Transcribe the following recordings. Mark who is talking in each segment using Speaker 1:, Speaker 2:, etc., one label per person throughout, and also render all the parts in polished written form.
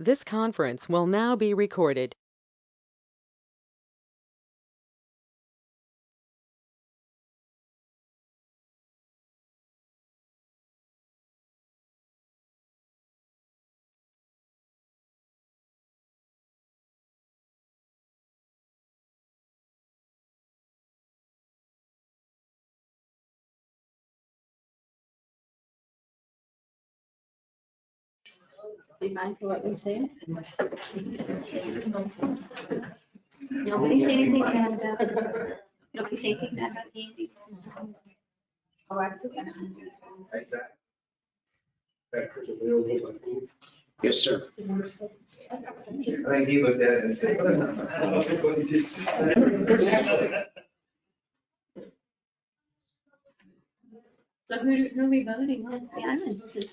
Speaker 1: This conference will now be recorded.
Speaker 2: Be mindful what we say. Nobody say anything bad about it. Nobody say anything bad about Andy.
Speaker 3: Yes, sir.
Speaker 4: I think he looked at it and said, I don't know what he did.
Speaker 2: So who are we voting on? Yeah, I'm just saying.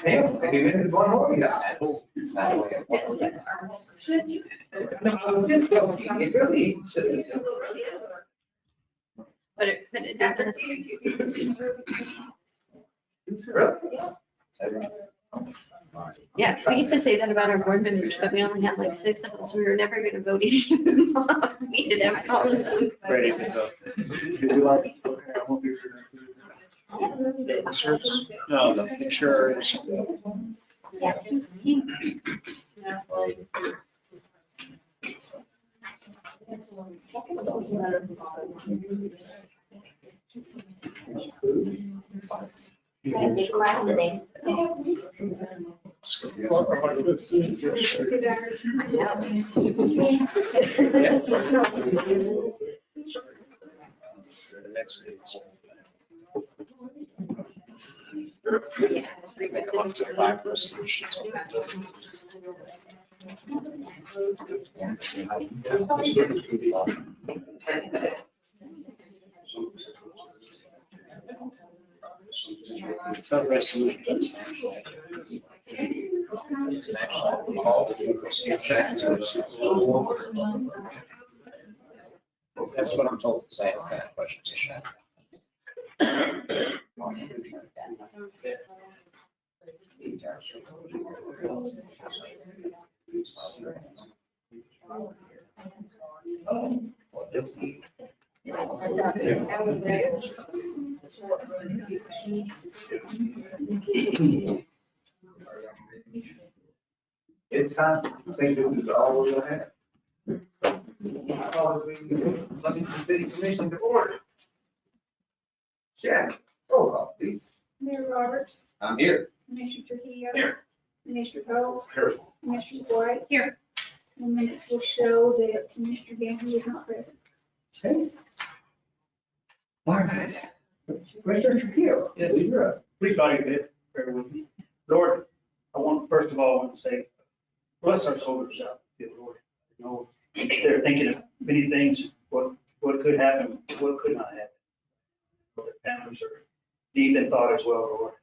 Speaker 4: Hey, maybe it's one more. Yeah. No, it's joking. It really is just a joke.
Speaker 2: But it doesn't.
Speaker 4: Really?
Speaker 2: Yeah, we used to say that about our board members, but we only had like 6 of us. We were never gonna vote even. We did have all of them.
Speaker 3: Ready to go. If you like, okay, I won't be here. The inserts, no, the insurance. The next is. Up to 5 resolutions. It's not a resolution, it's an action. It's an action called. That's what I'm told, because I asked that question to Shannon.
Speaker 4: It's time, I think this is all we're gonna have. Lovington City Commission to order. Shannon, roll call, please.
Speaker 5: Mayor Roberts,
Speaker 4: I'm here.
Speaker 5: Commissioner Trujillo.
Speaker 4: Here.
Speaker 5: Commissioner Cole,
Speaker 4: Here.
Speaker 5: Commissioner White. Here. The minutes will show that Commissioner Gandy is not present.
Speaker 4: Okay. All right. Commissioner Trujillo. Yes, you're up.
Speaker 6: Please bow your head, bear with me. Lord, first of all, I want to say, bless our soldiers out there, Lord. You know, they're thinking of many things, what could happen, what could not happen. Their families are deep in thought as well, Lord.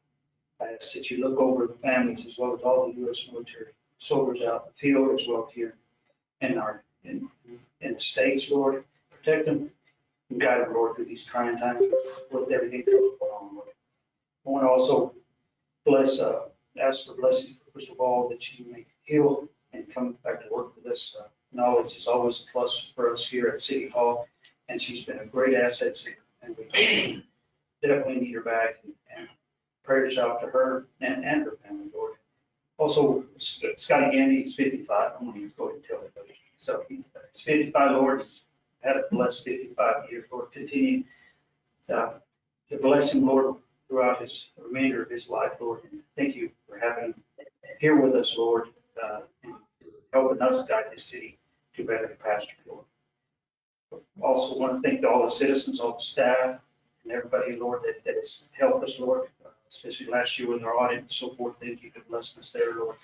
Speaker 6: I ask that you look over the families as well as all the U.S. military soldiers out in the field as well here in the states, Lord. Protect them and guide them, Lord, through these trying times with everything going on, Lord. I want to also ask for blessings, first of all, that you may heal and come back to work with us. Knowledge is always a plus for us here at City Hall, and she's been a great asset, and we definitely need her back. And prayers out to her and her family, Lord. Also, Scotty Gandy, he's 55. I'm going to go ahead and tell everybody. So he's 55, Lord. He's had a blessed 55 years, Lord. Continue to bless him, Lord, throughout his remainder of his life, Lord. And thank you for having him here with us, Lord, and helping us guide this city to better pasture, Lord. Also want to thank all the citizens, all the staff, and everybody, Lord, that has helped us, Lord, especially last year with our audit and so forth. Thank you for blessing us there, Lord.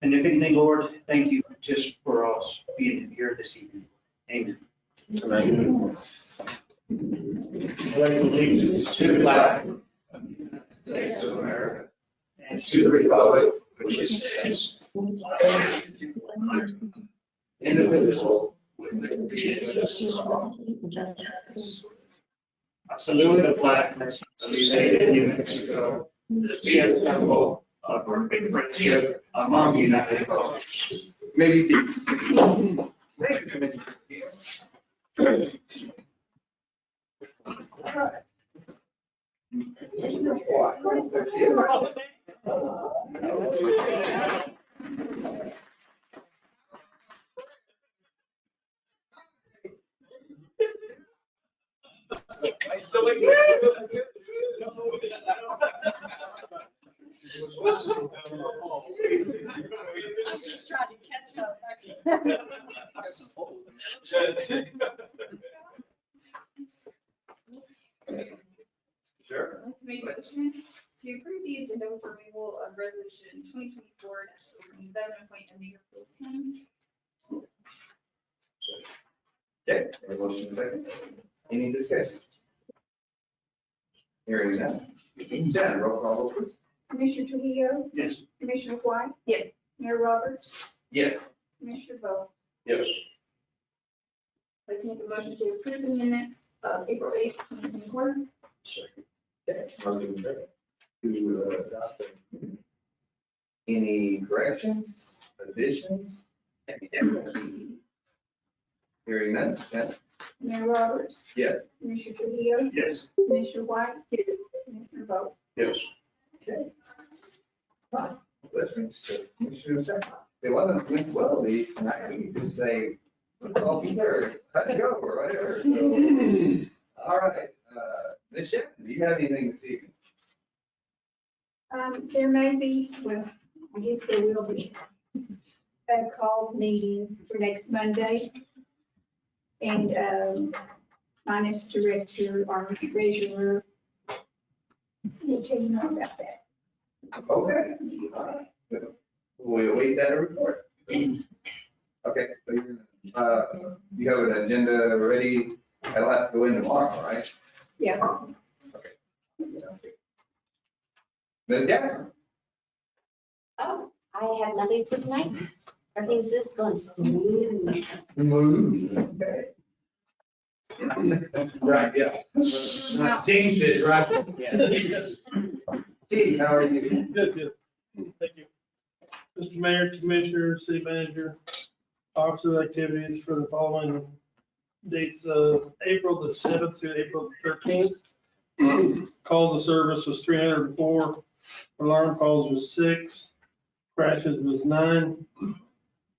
Speaker 6: And if anything, Lord, thank you just for us being here this evening. Amen.
Speaker 3: Amen.
Speaker 4: Pledge allegiance to the flag of the United States of America and to the republic which stands indivisible with liberty and justice for all. I salute the flag of the state of New Mexico, the state symbol
Speaker 6: a big friendship among United Colors.
Speaker 4: Maybe Steve.
Speaker 7: I'm just trying to catch up.
Speaker 4: Sure.
Speaker 5: Let's make a motion to approve the agenda with removal of resolution 2024-027, appoint a mayor pro tem.
Speaker 4: Okay, a motion second. Any discussion? Hearing none. Jen, roll call, please.
Speaker 5: Commissioner Trujillo,
Speaker 6: Yes.
Speaker 5: Commissioner White,
Speaker 2: Yes.
Speaker 5: Mayor Roberts,
Speaker 4: Yes.
Speaker 5: Commissioner Bowe.
Speaker 6: Yes.
Speaker 5: Let's make a motion to approve the minutes of April 8th, 2024.
Speaker 4: Okay, motion second. To adopt. Any corrections, additions? Hearing none. Jen?
Speaker 5: Mayor Roberts,
Speaker 4: Yes.
Speaker 5: Commissioner Trujillo,
Speaker 6: Yes.
Speaker 5: Commissioner White, Commissioner Bowe.
Speaker 6: Yes.
Speaker 4: Okay. Fine. Let's reach to Commissioner second. It wasn't, well, we just say, let's all be there. How'd it go, or whatever. So, all right, Ms. Shannon, do you have anything this evening?
Speaker 5: There may be, well, I guess there will be a call meeting for next Monday. And finance director, our treasurer, will tell you more about that.
Speaker 4: Okay, all right. We'll await that report. Okay, so you have an agenda ready, that'll have to go in tomorrow, right?
Speaker 5: Yeah.
Speaker 4: Okay. Ms. Jackson?
Speaker 2: Oh, I have nothing for tonight. Everything's just going smooth.
Speaker 4: Okay. Right, yeah. Changed it, right? Steve, how are you?
Speaker 8: Good. Thank you. Mr. Mayor, Commissioner, City Manager, officer activities for the following dates of April the 7th through April the 13th. Calls of service was 304, alarm calls was 6, crashes was 9.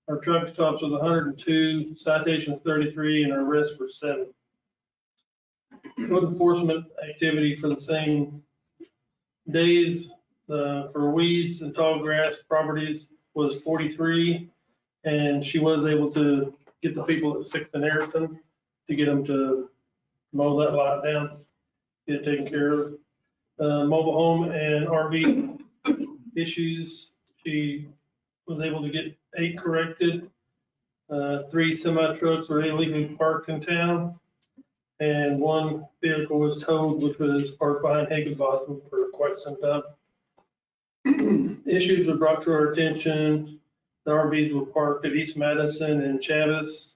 Speaker 8: Our truck stops was 102, citations 33, and our arrests were 7. Code enforcement activity for the same days for weeds and tall grass properties was 43. And she was able to get the people at 6th and Harrison to get them to mow that lot down, get it taken care of. Mobile home and RV issues, she was able to get 8 corrected. 3 semi trucks were illegally parked in town. And 1 vehicle was towed, which was parked behind Higginbotham for quite some time. Issues were brought to our attention. The RVs were parked at East Madison and Chavis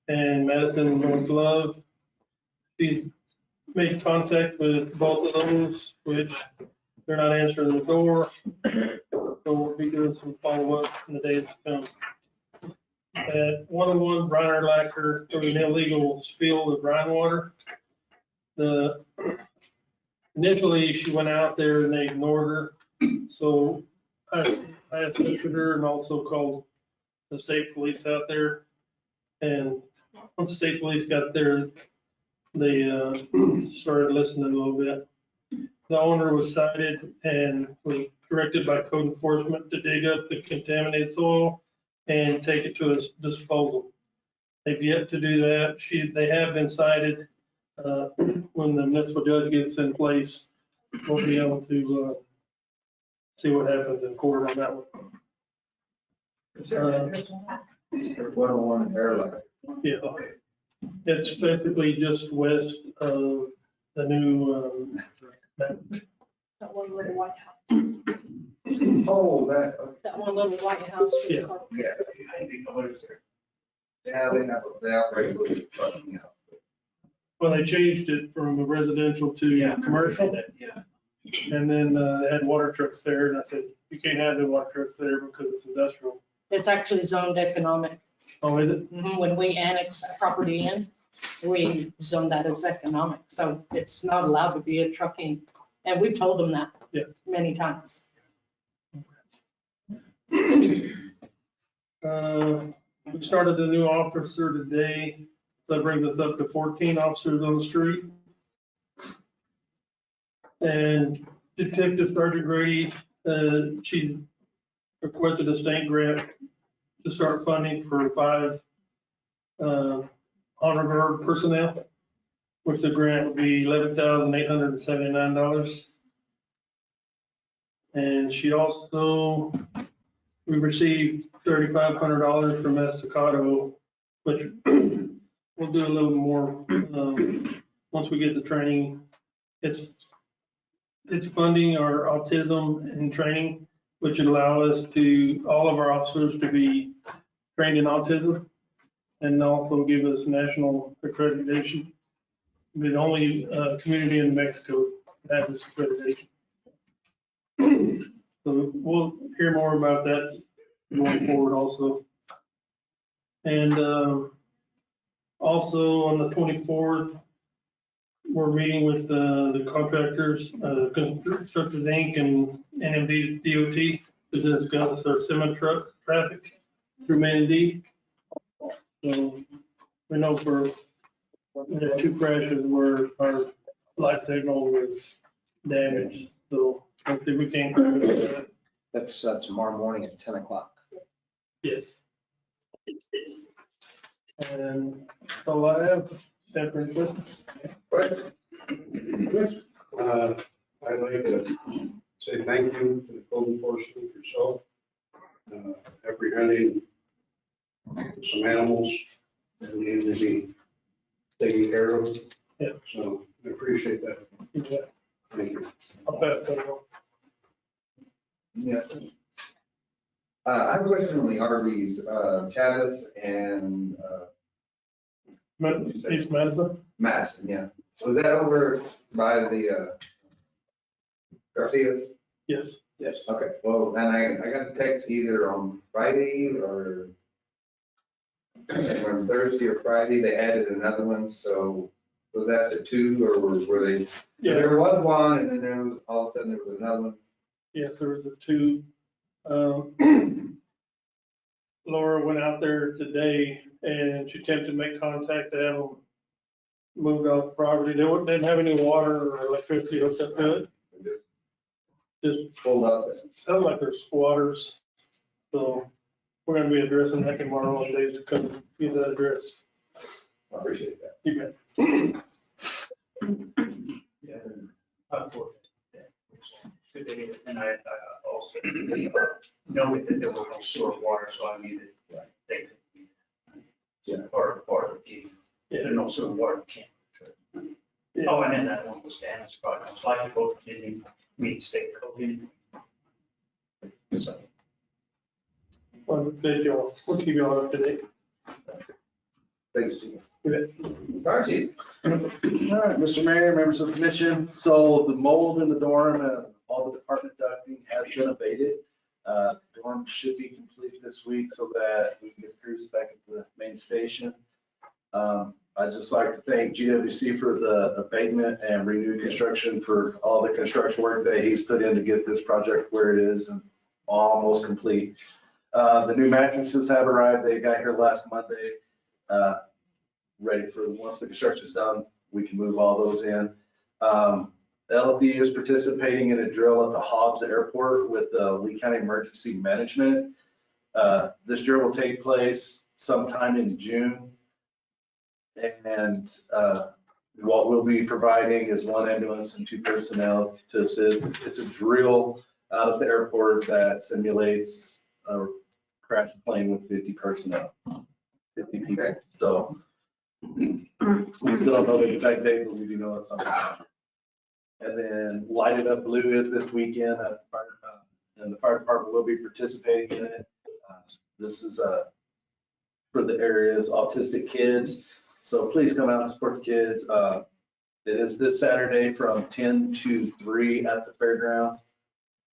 Speaker 8: and Madison and North Love. We made contact with both of those, which they're not answering the door. So we'll be doing some follow-up in the days to come. At 101 Briner Lacker, there was an illegal spill of brine water. Initially, she went out there and they ignored her. So I assisted her and also called the state police out there. And once the state police got there, they started listening a little bit. The owner was cited and was directed by code enforcement to dig up the contaminated soil and take it to a disposal. They've yet to do that. They have been cited. When the municipal judge gets in place, we'll be able to see what happens in court on that one.
Speaker 4: 101 Airline.
Speaker 8: Yeah, it's basically just west of the new,
Speaker 7: That one little white house.
Speaker 4: Oh, that,
Speaker 7: That one little white house. with the
Speaker 8: Yeah.
Speaker 7: car.
Speaker 4: yeah. Yeah, they operate with it, but, you know.
Speaker 8: well, they changed it from a residential to commercial.
Speaker 6: Yeah.
Speaker 8: And then they had water trucks there, and I said, you can't have the water trucks there because it's industrial.
Speaker 7: It's actually zoned economic.
Speaker 8: Oh, is it?
Speaker 7: When we annex a property in, we zone that as economic. So it's not allowed to be a trucking. And we've told them that
Speaker 8: Yeah.
Speaker 7: many times.
Speaker 8: We started a new officer today, so that brings us up to 14 officers on the street. And Detective Sergeant Grady, she requested a state grant to start funding for 5 honor guard personnel, which the grant would be $11,879. And she also, we received $3,500 from Estacado, which we'll do a little more once we get the training. It's funding our autism and training, which would allow us to, all of our officers to be trained in autism and also give us national accreditation. We're the only community in Mexico that has this accreditation. So we'll hear more about that going forward also. And also on the 24th, we're meeting with the contractors, Constructors Inc. and NMD DOT to discuss our semi truck traffic through Manatee. So we know for 2 crashes where our light signal was damaged. So hopefully we can.
Speaker 3: That's tomorrow morning at 10 o'clock.
Speaker 8: Yes. And so I have separate questions.
Speaker 9: I'd like to say thank you to the code enforcement yourself, apprehending some animals that need to be taken care of.
Speaker 8: Yeah.
Speaker 9: So I appreciate that.
Speaker 8: Yeah.
Speaker 9: Thank you.
Speaker 8: I'll pass that on.
Speaker 4: Yes. I have a question on the RVs, Chavis and
Speaker 8: East Madison?
Speaker 4: Madison, yeah. Was that over by the Garcias?
Speaker 8: Yes.
Speaker 3: Yes.
Speaker 4: Okay, well, and I got a text either on Friday or on Thursday or Friday, they added another one, so was that the 2 or were they?
Speaker 8: Yeah,
Speaker 4: There was one and then there was, all of a sudden there was another one.
Speaker 8: yes, there was a 2. Laura went out there today and she attempted to make contact to have them moved off the property. They didn't have any water or electricity hooked up to it. Just
Speaker 4: Pulled up.
Speaker 8: sounded like they're squatters. So we're gonna be addressing that tomorrow and days to come, get that addressed.
Speaker 4: I appreciate that.
Speaker 8: You bet.
Speaker 6: Yeah. And I also noted that there was no sewer water, so I needed, they could be part of the team. There's no sewer water, can't. Oh, and then that one was damaged, but it's like both didn't meet state code. So,
Speaker 8: Well, good y'all. We'll keep y'all up to date.
Speaker 4: Thanks, Chief.
Speaker 8: You bet.
Speaker 4: Fire Chief.
Speaker 3: All right, Mr. Mayor, members of the commission, so the mold in the dorm and all the department ducting has been abated. Dorm should be complete this week so that we can get crews back at the main station. I'd just like to thank GWC for the abatement and renewed construction for all the construction work that he's put in to get this project where it is and almost complete. The new mattresses have arrived. They got here last Monday. Ready for, once the construction's done, we can move all those in. LFD is participating in a drill at the Hobbs Airport with Lee County Emergency Management. This drill will take place sometime in June. And what we'll be providing is 1 ambulance and 2 personnel to assist. It's a drill out of the airport that simulates a crash plane with 50 personnel, 50 people. So we still don't know the exact date, but we do know it's something. And then Lighted Up Blue is this weekend, and the fire department will be participating in it. This is for the area's autistic kids. So please come out and support the kids. It is this Saturday from 10 to 3 at the fairgrounds.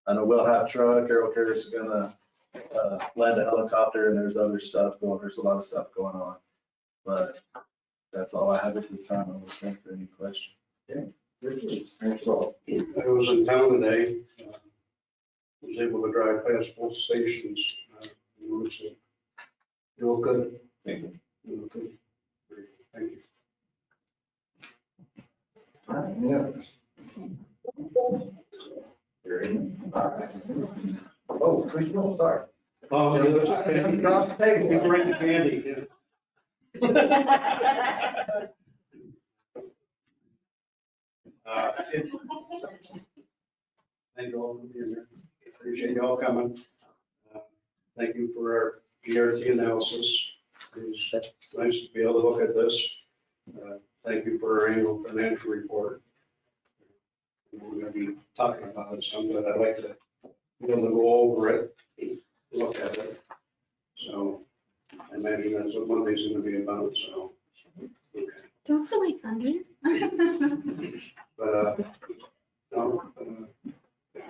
Speaker 3: I know we'll have truck, Aero Care is gonna land a helicopter, and there's other stuff going, there's a lot of stuff going on. But that's all I have at this time. I'm listening for any questions.
Speaker 9: Thanks a lot. I was in town today. Was able to drive past both stations. You look good. Thank you. You look good. Thank you.
Speaker 4: Oh, Chris, no, sorry.
Speaker 9: Oh, yeah, that's okay.
Speaker 4: Across the table.
Speaker 9: You bring the candy. Yeah. Thank you all for being here. Appreciate you all coming. Thank you for our GRT analysis. It's nice to be able to look at this. Thank you for our annual financial report. We're going to be talking about it some, but I'd like to be able to go over it, look at it. So I imagine that's what Monday's going to be about, so. Okay.
Speaker 2: Don't still wait, thunder.
Speaker 9: But, no,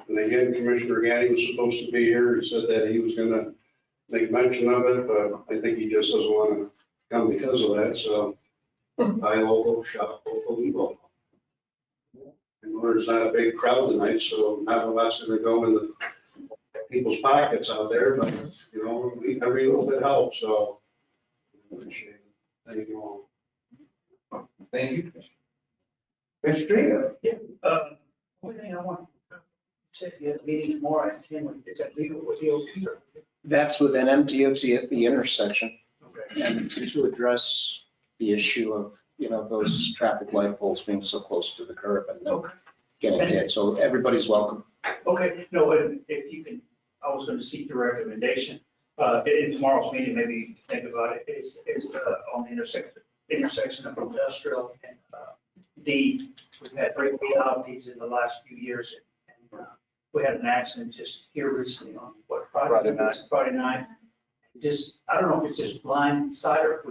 Speaker 9: and again, Commissioner Gandy was supposed to be here. He said that he was gonna make mention of it, but I think he just doesn't want to come because of that, so buy local, shop local, eat local. And there's not a big crowd tonight, so not a lot's gonna go in the people's pockets out there, but, you know, every little bit helps, so. Appreciate it. Thank you all.
Speaker 4: Thank you. Mr. Trio.
Speaker 6: Only thing I want, you said you had a meeting tomorrow at 10, is that legal with DOT? or-
Speaker 10: That's with an MDOT at the intersection,
Speaker 6: Okay.
Speaker 10: and it's to address the issue of, those traffic light poles being so close to the curb and then
Speaker 6: Okay.
Speaker 10: getting hit. So everybody's welcome.
Speaker 6: Okay, no, if you can, I was going to seek your recommendation. In tomorrow's meeting, maybe you can think about it, is on the intersection of industrial and D. We've had 3 fatalities in the last few years. And we had an accident just here recently on Friday night. Just, I don't know if it's just blind side or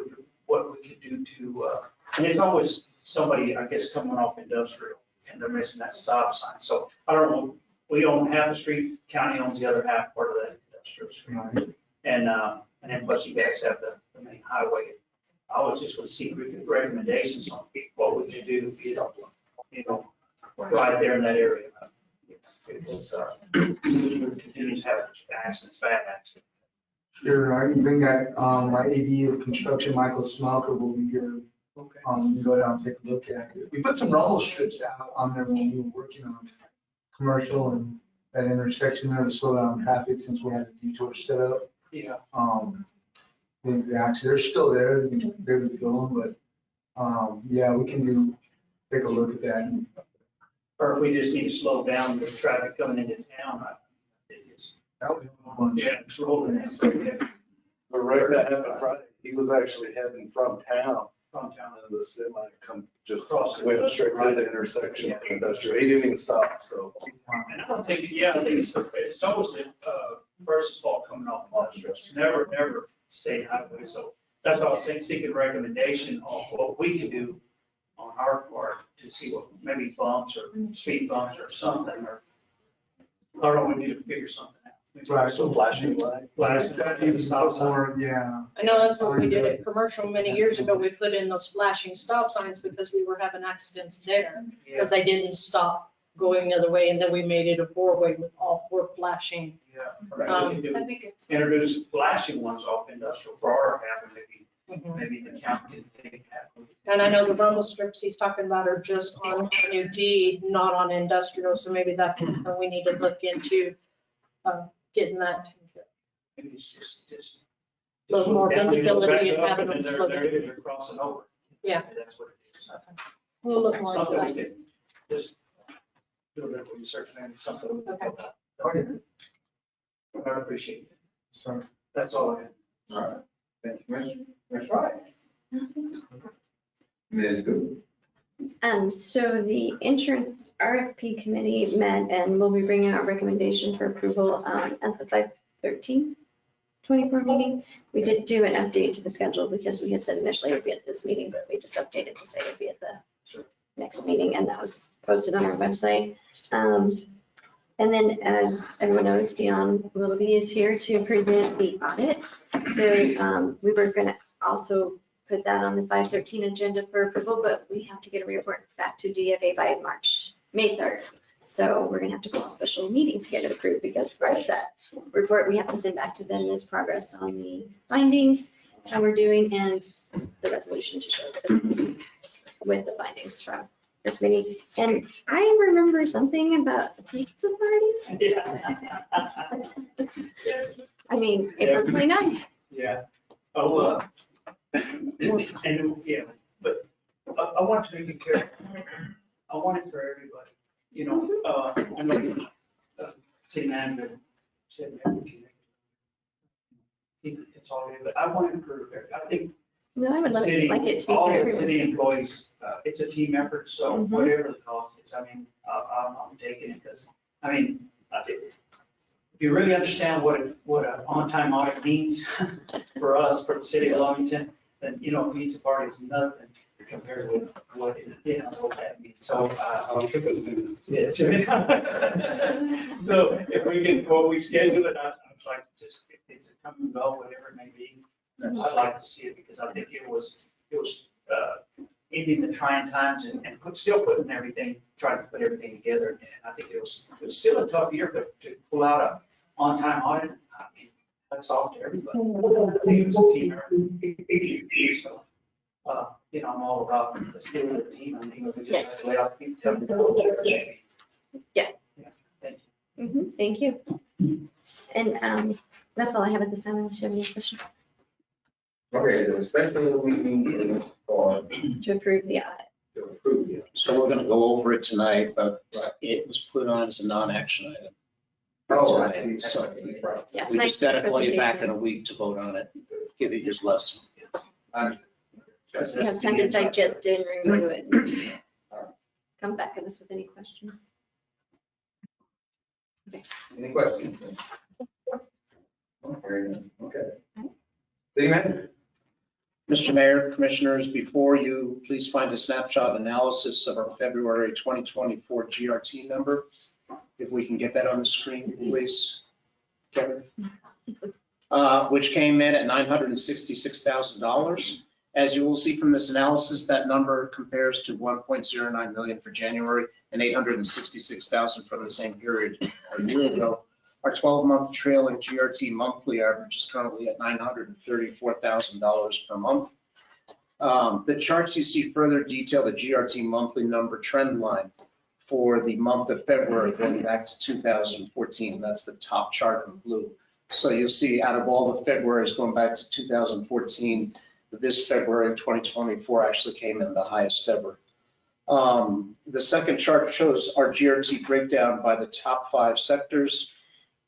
Speaker 6: what we could do to, and it's always somebody, I guess, coming off industrial and they're missing that stop sign. So I don't know, we own half the street, county owns the other half part of that industrial street. And then plus you guys have the main highway. I was just going to seek recommendations on what we could do, right there in that area. It's, continues to have accidents, bad accidents.
Speaker 11: Sure, I can bring that, my AD of construction, Michael Smalker, will be here.
Speaker 6: Okay.
Speaker 11: Go down and take a look at it. We put some rumble strips out on there when we were working on commercial and that intersection there to slow down traffic since we had a detour set up.
Speaker 6: Yeah.
Speaker 11: Actually, they're still there, you can barely feel them, but, yeah, we can take a look at that.
Speaker 6: Or if we just need to slow down the traffic coming into town.
Speaker 11: That would be a bunch.
Speaker 6: Yeah, it's rolling.
Speaker 3: But right, that happened Friday. He was actually heading from town,
Speaker 6: From town.
Speaker 3: and the semi just
Speaker 6: Cross.
Speaker 3: went straight through the intersection of industrial. He didn't even stop, so.
Speaker 6: And I don't think, I think it's always the person's fault coming off industrial. It's never state highway. So that's why I was saying, seeking recommendation on what we can do on our part to see what maybe bumps or speed bumps or something, or I don't know, we need to figure something out.
Speaker 11: Right.
Speaker 3: So flashing light.
Speaker 6: Flash, even stop sign.
Speaker 11: Or, yeah.
Speaker 7: I know that's what we did at commercial many years ago. We put in those flashing stop signs because we were having accidents there because they didn't stop going the other way. And then we made it a 4-way with all 4 flashing.
Speaker 6: Yeah. Right. We can do- Introduce flashing ones off industrial for our half, and maybe the county can take that.
Speaker 7: And I know the rumble strips he's talking about are just on New D, not on industrial. So maybe that's something we need to look into, getting that.
Speaker 6: Maybe it's just.
Speaker 7: So more
Speaker 6: down,
Speaker 7: visibility and
Speaker 6: back up,
Speaker 7: having them
Speaker 6: then
Speaker 7: slow
Speaker 6: there
Speaker 7: down.
Speaker 6: it is, they're crossing over.
Speaker 7: Yeah.
Speaker 6: That's what it is.
Speaker 7: We'll look more into
Speaker 6: Something we
Speaker 7: that.
Speaker 6: can just do a little research and something. we can
Speaker 7: Okay.
Speaker 6: talk
Speaker 11: Okay.
Speaker 6: about. I appreciate it.
Speaker 11: Sorry.
Speaker 6: That's all I had.
Speaker 4: All right. Thank you, Mr. Rice. Ms. Good.
Speaker 2: So the insurance RFP committee met and will be bringing out a recommendation for approval at the 5/13/24 meeting. We did do an update to the schedule because we had said initially it would be at this meeting, but we just updated to say it would be at the next meeting, and that was posted on our website. And then, as everyone knows, Dion Willoughby is here to present the audit. So we were going to also put that on the 513 agenda for approval, but we have to get a report back to DFA by May 3rd. So we're going to have to call a special meeting to get it approved, because part of that report we have to send back to them is progress on the findings, how we're doing, and the resolution to show with the findings from the committee. And I remember something about the pizza party.
Speaker 6: Yeah.
Speaker 2: I mean, April 29th.
Speaker 6: Yeah. Oh, and, yeah, but I want to make it clear. I want it for everybody, you know, I know, city manager said that we can consolidate, but I want it for, I think.
Speaker 2: No, I would like
Speaker 6: city-
Speaker 2: it to be
Speaker 6: all
Speaker 2: for
Speaker 6: the
Speaker 2: everyone.
Speaker 6: city employees, it's a team effort, so
Speaker 2: Mhm.
Speaker 6: whatever the cost is, I mean, I'm taking it, because, I mean, if you really understand what an on-time audit means for us, for the city of Lovington, then, you know, pizza party is nothing compared with what, you know, what that means. So, yeah. So if we can, when we schedule it, I'd like to just, if it's a come and go, whatever it may be, I'd like to see it, because I think it was ending the trying times and still putting everything, trying to put everything together. And I think it was still a tough year, but to pull out a on-time audit, I mean, that's off to everybody. I think it was a team effort. So, you know, I'm all about the skill of the team. I think we just have to lay out the
Speaker 2: Yeah.
Speaker 6: Thank you.
Speaker 2: Thank you. And that's all I have at this time, unless you have any questions.
Speaker 4: Okay, the special meeting for
Speaker 2: To approve the audit.
Speaker 4: to approve it.
Speaker 10: So we're gonna go over it tonight, but it was put on as a non-action item.
Speaker 4: Oh, I see.
Speaker 10: So
Speaker 2: Yeah, it's
Speaker 10: we
Speaker 2: nice
Speaker 10: just gotta call you back in
Speaker 2: presentation.
Speaker 10: a week to vote on it, give you your lesson.
Speaker 2: You have time to digest it and review it. And come back at us with any questions.
Speaker 4: Any questions? Okay. City manager?
Speaker 10: Mr. Mayor, Commissioners, before you, please find a snapshot analysis of our February 2024 GRT number. If we can get that on the screen, please, Kevin. Which came in at $966,000. As you will see from this analysis, that number compares to 1.09 million for January and 866,000 from the same period a year ago. Our 12-month trailing GRT monthly average is currently at $934,000 per month. The charts you see further detail the GRT monthly number trend line for the month of February going back to 2014. That's the top chart in blue. So you'll see out of all the Februarys going back to 2014, this February 2024 actually came in the highest ever. The second chart shows our GRT breakdown by the top 5 sectors.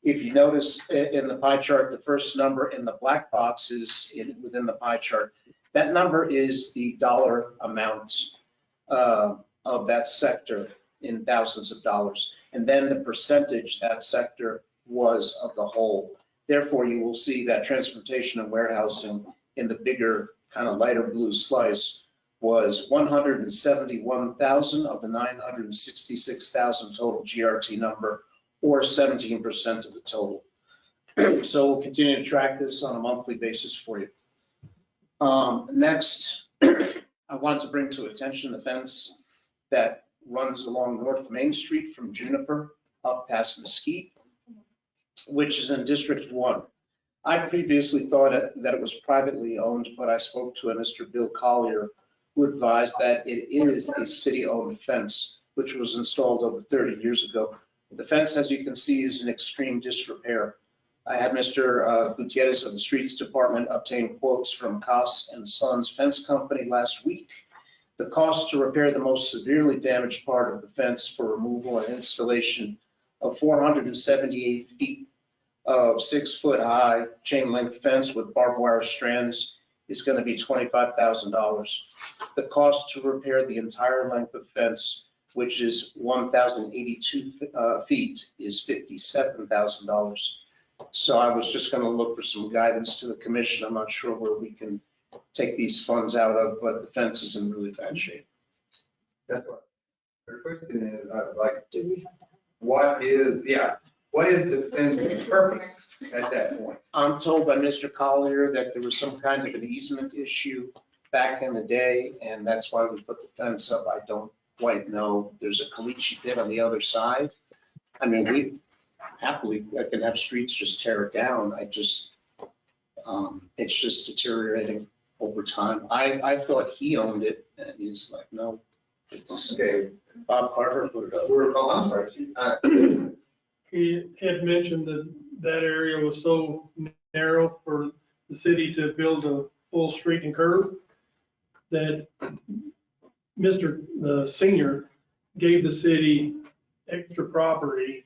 Speaker 10: If you notice in the pie chart, the first number in the black box is within the pie chart. That number is the dollar amount of that sector in thousands of dollars. And then the percentage that sector was of the whole. Therefore, you will see that transportation and warehousing in the bigger kind of lighter blue slice was 171,000 of the 966,000 total GRT number, or 17% of the total. So we'll continue to track this on a monthly basis for you. Next, I want to bring to attention the fence that runs along North Main Street from Juniper up past Mesquite, which is in District 1. I previously thought that it was privately owned, but I spoke to a Mr. Bill Collier, who advised that it is a city-owned fence, which was installed over 30 years ago. The fence, as you can see, is in extreme disrepair. I had Mr. Gutierrez of the Streets Department obtain quotes from Koss and Sons Fence Company last week. The cost to repair the most severely damaged part of the fence for removal and installation of 478 feet of 6-foot-high chain link fence with barbed wire strands is going to be $25,000. The cost to repair the entire length of fence, which is 1,082 feet, is $57,000. So I was just going to look for some guidance to the commission. I'm not sure where we can take these funds out of, but the fence is in really bad shape.
Speaker 4: That's what, the question is, like, what is the fencing purpose at that point?
Speaker 10: I'm told by Mr. Collier that there was some kind of an easement issue back in the day, and that's why we put the fence up. I don't quite know. There's a caliche pit on the other side. I mean, we happily, I can have streets just tear it down. It's just deteriorating over time. I thought he owned it, and he's like, no, it's
Speaker 4: Okay,
Speaker 10: Bob Carter put it up.
Speaker 4: I'm sorry.
Speaker 8: He had mentioned that that area was so narrow for the city to build a full street and curb that the senior gave the city extra property,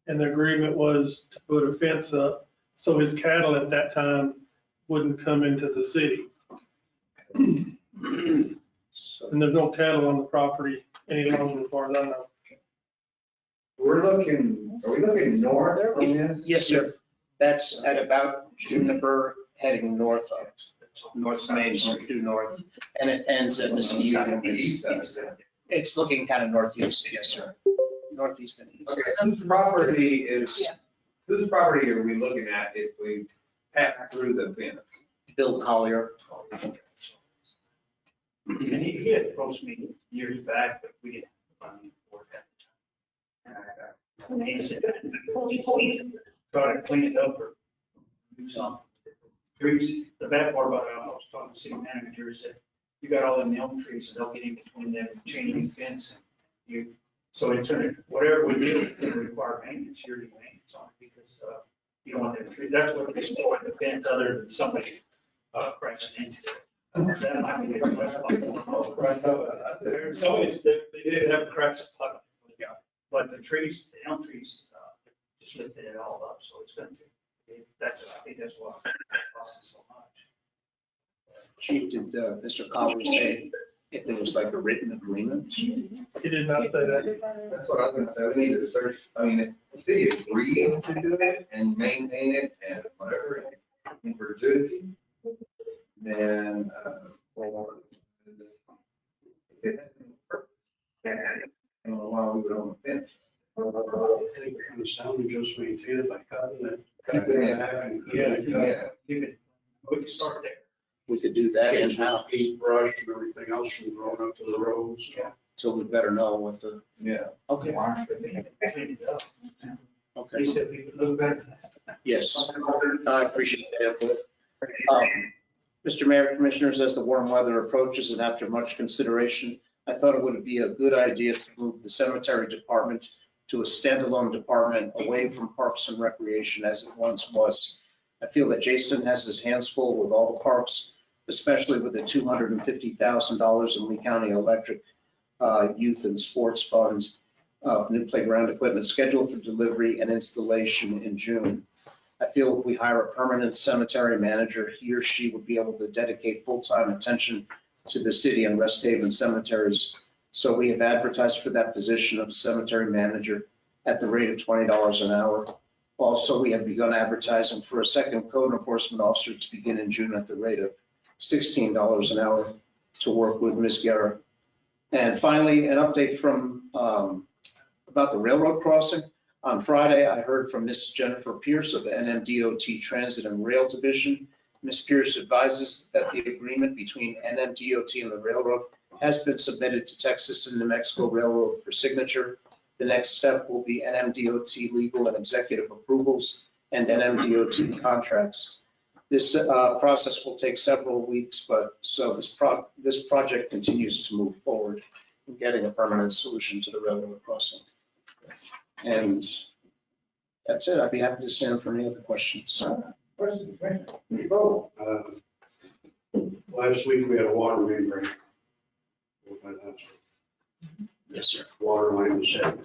Speaker 8: and the agreement was to put a fence up so his cattle at that time wouldn't come into the city.
Speaker 10: So
Speaker 8: And there's no cattle on the property any longer, as far as I know.
Speaker 4: Are we looking north on this?
Speaker 10: Yes, sir. That's at about Juniper heading north of North Main Street due north, and it ends at Mississippi.
Speaker 4: East side.
Speaker 10: It's looking kind of northeast, yes, sir. Northeast and east.
Speaker 4: Okay, whose property are we looking at if we pass through the fence?
Speaker 10: Bill Collier.
Speaker 6: And he had approached me years back, but we didn't have money for it at the time. And he said, try to clean it up or do something. The bad part about it, I was talking to the city manager, he said, you got all them elm trees, and they'll get in between them chain link fence. So it's gonna, whatever we do, it's gonna require maintenance, yearly maintenance on it, because you don't want them trees, that's what destroyed the fence, other than somebody crashing into it. That might be a question. They did have cracks of but the trees, the elm trees, just lifted it all up, so it's gonna do. I think that's why it costs so much.
Speaker 10: Chief, did Mr. Collier say if there was like a written agreement?
Speaker 8: He did not say that.
Speaker 4: That's what I was gonna say, we need to search, I mean, if the city agreeing to do it and maintain it and whatever, in perpetuity, then, or if it has no purpose, then I don't know why we would own a fence.
Speaker 9: I think it comes down to just maintain it by cutting it.
Speaker 4: Keep it in. Yeah.
Speaker 6: Keep it, we can start there.
Speaker 10: We could do that
Speaker 9: It's
Speaker 10: in-house
Speaker 9: just paintbrush and everything else from growing up to the roads.
Speaker 10: till we better know what the,
Speaker 4: Yeah.
Speaker 10: okay,
Speaker 6: Clean it up.
Speaker 10: okay.
Speaker 6: He said we could look better than that.
Speaker 10: Yes, I appreciate that input. Mr. Mayor, Commissioners, as the warm weather approaches and after much consideration, I thought it would be a good idea to move the cemetery department to a standalone department away from Parks and Recreation as it once was. I feel that Jason has his hands full with all the parks, especially with the $250,000 in Lee County Electric Youth and Sports Fund of new playground equipment scheduled for delivery and installation in June. I feel if we hire a permanent cemetery manager, he or she would be able to dedicate full-time attention to the city and Rest Haven cemeteries. So we have advertised for that position of cemetery manager at the rate of $20 an hour. Also, we have begun advertising for a second code enforcement officer to begin in June at the rate of $16 an hour to work with Ms. Guerra. And finally, an update from about the railroad crossing. On Friday, I heard from Ms. Jennifer Pierce of NMDOT Transit and Rail Division. Ms. Pierce advises that the agreement between NMDOT and the railroad has been submitted to Texas and New Mexico Railroad for signature. The next step will be NMDOT legal and executive approvals and NMDOT contracts. This process will take several weeks, but so this project continues to move forward in getting a permanent solution to the railroad crossing. And that's it. I'd be happy to stand for any other questions.
Speaker 4: Question.
Speaker 9: Last week we had a water main break.
Speaker 10: Yes, sir.
Speaker 9: Water line was set.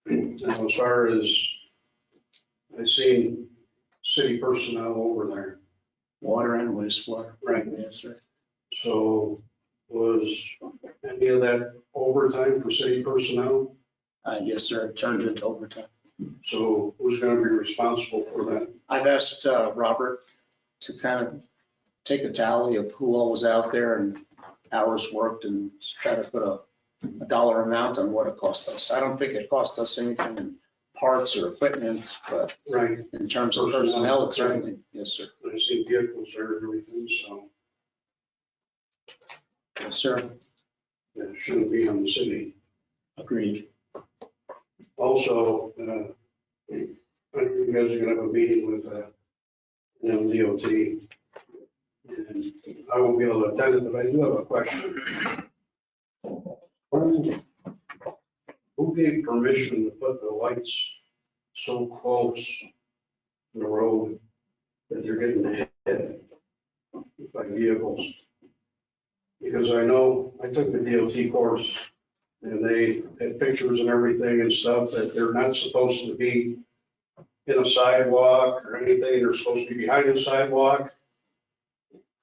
Speaker 9: Now, as far as I've seen city personnel over there.
Speaker 10: Water and wastewater.
Speaker 9: Right.
Speaker 10: Yes, sir.
Speaker 9: So was any of that overtime for city personnel?
Speaker 10: Yes, sir. It turned into overtime.
Speaker 9: So who's going to be responsible for that?
Speaker 10: I've asked Robert to kind of take a tally of who all was out there and hours worked and try to put a dollar amount on what it cost us. I don't think it cost us anything in parts or equipment, but
Speaker 9: Right.
Speaker 10: in terms of personnel, it's certainly, yes, sir.
Speaker 9: I see vehicles there and everything, so
Speaker 10: Yes, sir.
Speaker 9: that shouldn't be on the city.
Speaker 10: Agreed.
Speaker 9: Also, I know you guys are gonna have a meeting with MDOT. And I won't be able to attend it, but I do have a question. Who gave permission to put the lights so close to the road that they're getting hit by vehicles? Because I know, I took the DOT course and they had pictures and everything and stuff that they're not supposed to be in a sidewalk or anything. They're supposed to be behind the sidewalk.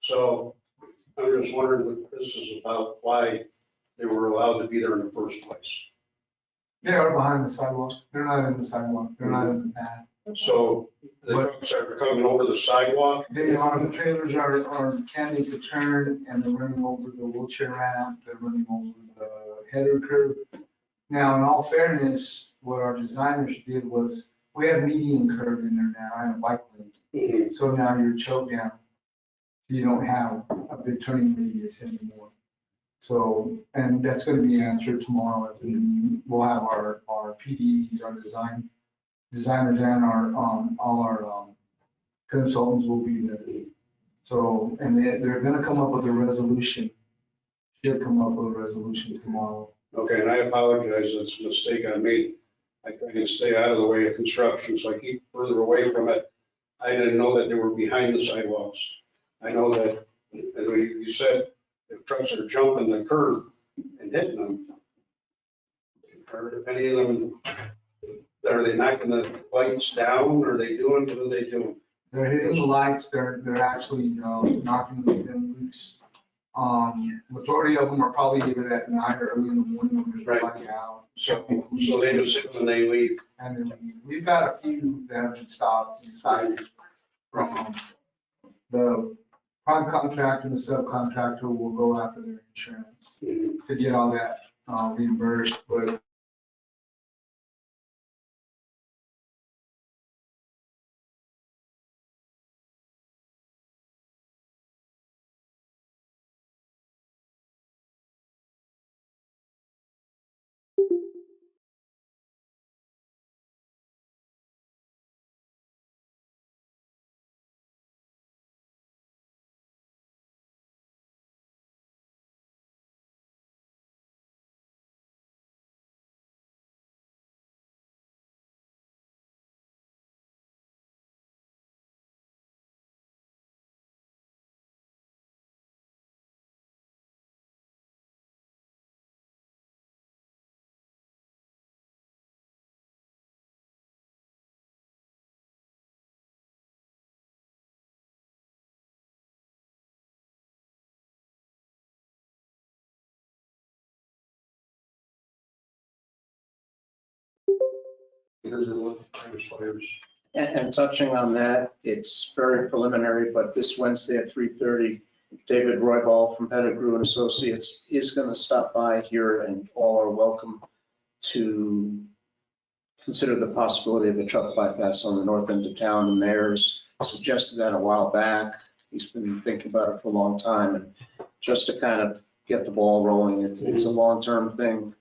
Speaker 9: So I'm just wondering what this is about, why they were allowed to be there in the first place.
Speaker 11: They are behind the sidewalk. They're not in the sidewalk. They're not in the path.
Speaker 9: So the trucks are coming over the sidewalk?
Speaker 11: They are, the trailers are, can make a turn and they're running over the wheelchair ramp. They're running over the header curb. Now, in all fairness, what our designers did was, we have median curb in there now and a bike lane. So now you're choked down. You don't have a big turning radius anymore. So, and that's gonna be answered tomorrow. We'll have our PDs, our designers and all our consultants will be there. So, and they're gonna come up with a resolution. They'll come up with a resolution tomorrow.
Speaker 9: Okay, and I apologize, it's a mistake on me. I try to stay out of the way of construction, so I keep further away from it. I didn't know that they were behind the sidewalks. I know that, as you said, if trucks are jumping the curve and hitting them, are any of them, are they knocking the lights down? Are they doing, what are they doing?
Speaker 11: They're hitting the lights, they're actually knocking them loose. Majority of them are probably either at night or early in the morning when there's nobody out.
Speaker 9: So they just sit when they leave?
Speaker 11: And then we've got a few that have been stopped inside from the prime contractor and the subcontractor will go after their insurance to get all that reimbursed, but
Speaker 9: Here's the one, transpires.
Speaker 10: And touching on that, it's very preliminary, but this Wednesday at 3:30, David Roybal from Pettigrew and Associates is going to stop by here, and all are welcome to consider the possibility of a truck bypass on the north end of town. The mayor's suggested that a while back. He's been thinking about it for a long time, and just to kind of get the ball rolling, it's a long-term thing,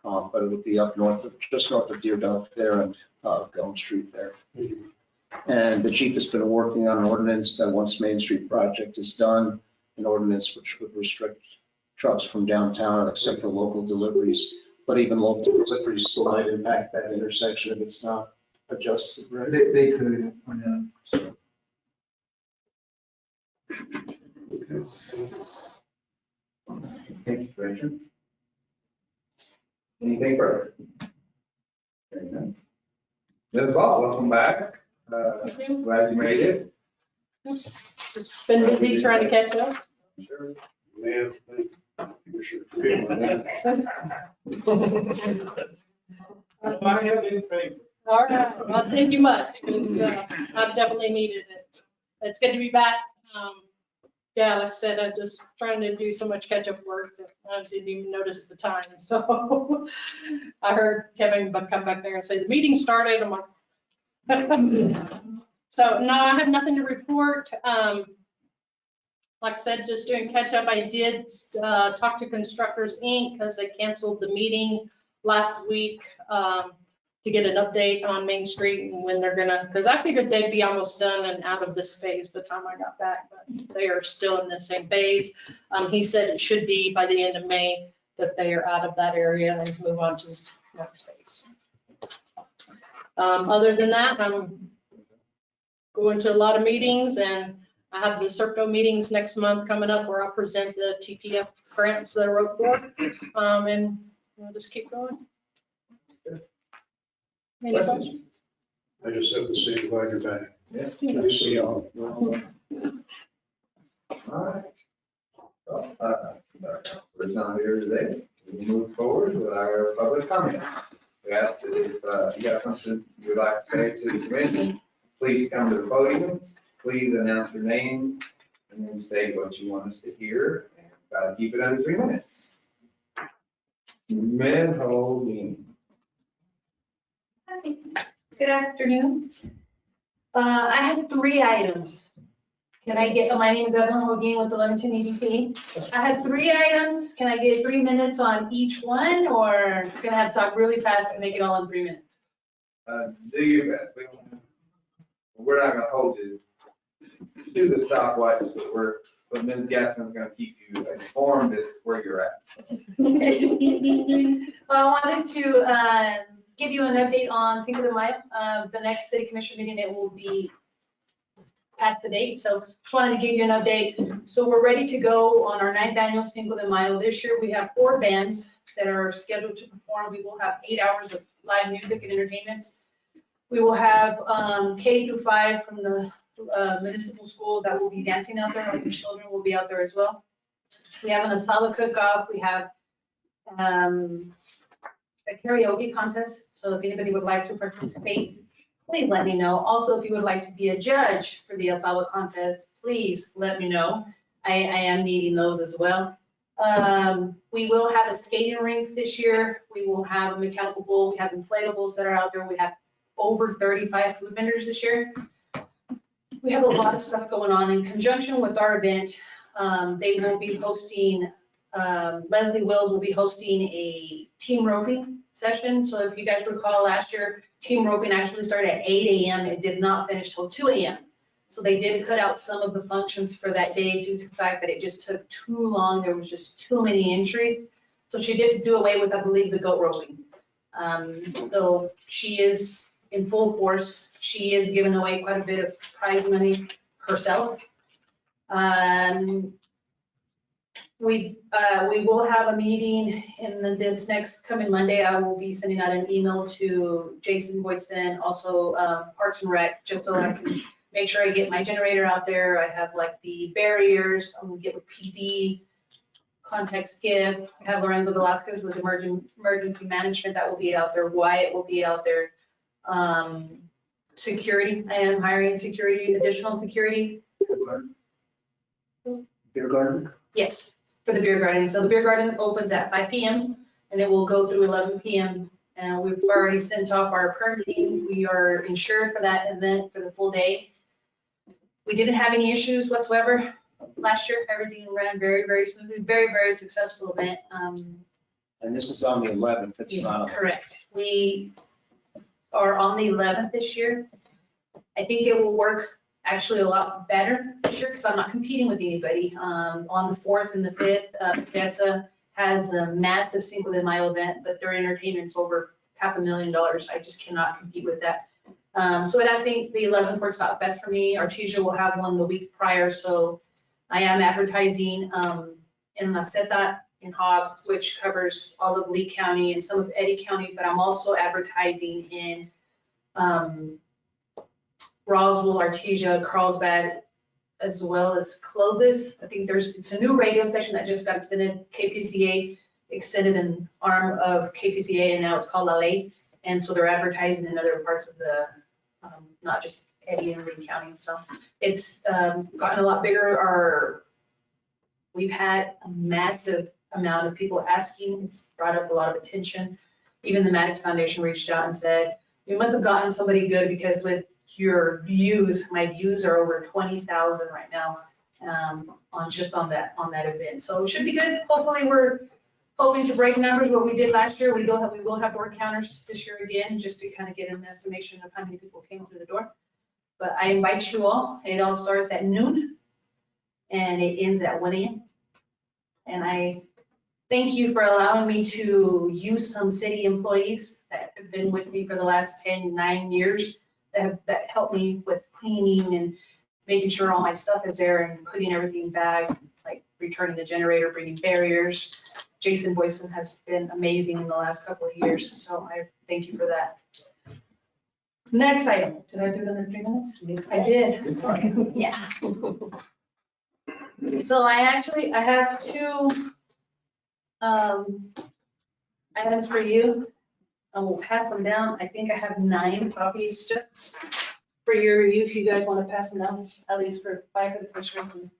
Speaker 10: but it would be up north of, just north of Deer Duck there and Gum Street there. And the chief has been working on an ordinance that once Main Street project is done, an ordinance which would restrict trucks from downtown except for local deliveries. But even local deliveries still might impact that intersection if it's not adjusted, right?
Speaker 11: they could.
Speaker 10: So,
Speaker 4: Thank you, Commissioner. Anything further? Very good. Ms. Ball, welcome back. Glad you made it.
Speaker 7: Just been busy trying to catch up.
Speaker 9: Sure. Man, thank you. Sure.
Speaker 7: All right, well, thank you much, because I've definitely needed it. It's good to be back, Yeah, like I said, I'm just trying to do so much catch-up work that I didn't even notice the time. So I heard Kevin come back there and say, the meeting started. I'm like, so no, I have nothing to report. Like I said, just doing catch-up. I did talk to Constructors Inc. because they canceled the meeting last week to get an update on Main Street and when they're gonna, because I figured they'd be almost done and out of this phase by the time I got back, but they are still in the same phase. He said it should be by the end of May that they are out of that area and move on to this next phase. Other than that, I'm going to a lot of meetings, and I have the SERPCO meetings next month coming up where I'll present the TPF grants that I wrote for, and we'll just keep going. Any questions?
Speaker 9: I just have to say glad you're back.
Speaker 4: Yeah.
Speaker 9: Good to see y'all.
Speaker 4: All right. Well, we're not here today. We move forward with our public comment. We ask that if you got something you'd like to say to the commission, please come to the podium. Please announce your name and then state what you want us to hear. And try to keep it under 3 minutes. Holding.
Speaker 12: Good afternoon. I have 3 items. Can I get, my name is Evelyn Hogan with the Lovington EDC. I have 3 items. Can I get 3 minutes on each one, or can I have to talk really fast and make it all in 3 minutes?
Speaker 4: Do your best. We're not gonna hold you to the stopwatch, but Ms. Gassman's gonna keep you informed as where you're at.
Speaker 12: Well, I wanted to give you an update on Cinco de Mayo. The next city commission meeting, it will be past the date, so just wanted to give you an update. So we're ready to go on our 9th annual Cinco de Mayo. This year we have 4 bands that are scheduled to perform. We will have 8 hours of live music and entertainment. We will have K through 5 from the municipal schools that will be dancing out there. Our children will be out there as well. We have an asada cook-off. We have a karaoke contest. So if anybody would like to participate, please let me know. Also, if you would like to be a judge for the asada contest, please let me know. I am needing those as well. We will have a skating rink this year. We will have a mechanical bull. We have inflatables that are out there. We have over 35 food vendors this year. We have a lot of stuff going on in conjunction with our event. They will be hosting, Leslie Wills will be hosting a team roping session. So if you guys recall last year, team roping actually started at 8 a.m. It did not finish till 2 a.m. So they did cut out some of the functions for that day due to the fact that it just took too long. There was just too many entries. So she did do away with, I believe, the goat roping. So she is in full force. She is giving away quite a bit of prize money herself. We will have a meeting in this next coming Monday. I will be sending out an email to Jason Boydston, also Parks and Rec, just so I can make sure I get my generator out there. I have like the barriers. I'm gonna get with PD, contact Skip. I have Lorenzo Velasquez with emergency management that will be out there. Wyatt will be out there. Security, I am hiring security, additional security.
Speaker 10: Beer garden?
Speaker 12: Yes, for the beer garden. So the beer garden opens at 5 p.m. and it will go through 11 p.m. And we've already sent off our permitting. We are insured for that event for the full day. We didn't have any issues whatsoever last year. Everything ran very, very smoothly. Very, very successful event.
Speaker 10: And this is on the 11th, it's not on.
Speaker 12: Correct. We are on the 11th this year. I think it will work actually a lot better this year because I'm not competing with anybody. On the 4th and the 5th, Piazza has a massive Cinco de Mayo event, but their entertainment's over $500,000. I just cannot compete with that. So I think the 11th works out best for me. Artesia will have one the week prior, so I am advertising in La Seta in Hobbs, which covers all of Lee County and some of Eddy County, but I'm also advertising in Roswell, Artesia, Carlsbad, as well as Clovis. I think it's a new radio station that just got extended. KPCA extended an arm of KPCA, and now it's called LA. And so they're advertising in other parts of the, not just Eddy and Lee County. So it's gotten a lot bigger. Our We've had a massive amount of people asking. It's brought up a lot of attention. Even the Maddox Foundation reached out and said, you must have gotten somebody good because with your views, my views are over 20,000 right now on that event. So it should be good. Hopefully we're hoping to break numbers what we did last year. We will have door counters this year again, just to kind of get an estimation of how many people came through the door. But I invite you all. It all starts at noon and it ends at 1 a.m. And I thank you for allowing me to use some city employees that have been with me for the last 9 years that helped me with cleaning and making sure all my stuff is there and putting everything back, like returning the generator, bringing barriers. Jason Boyson has been amazing in the last couple of years, so I thank you for that. Next item, did I do it under 3 minutes? I did. Yeah. So I have 2 items for you. I will pass them down. I think I have 9 copies just for your review, if you guys want to pass them down, at least for 5 for the commissioner.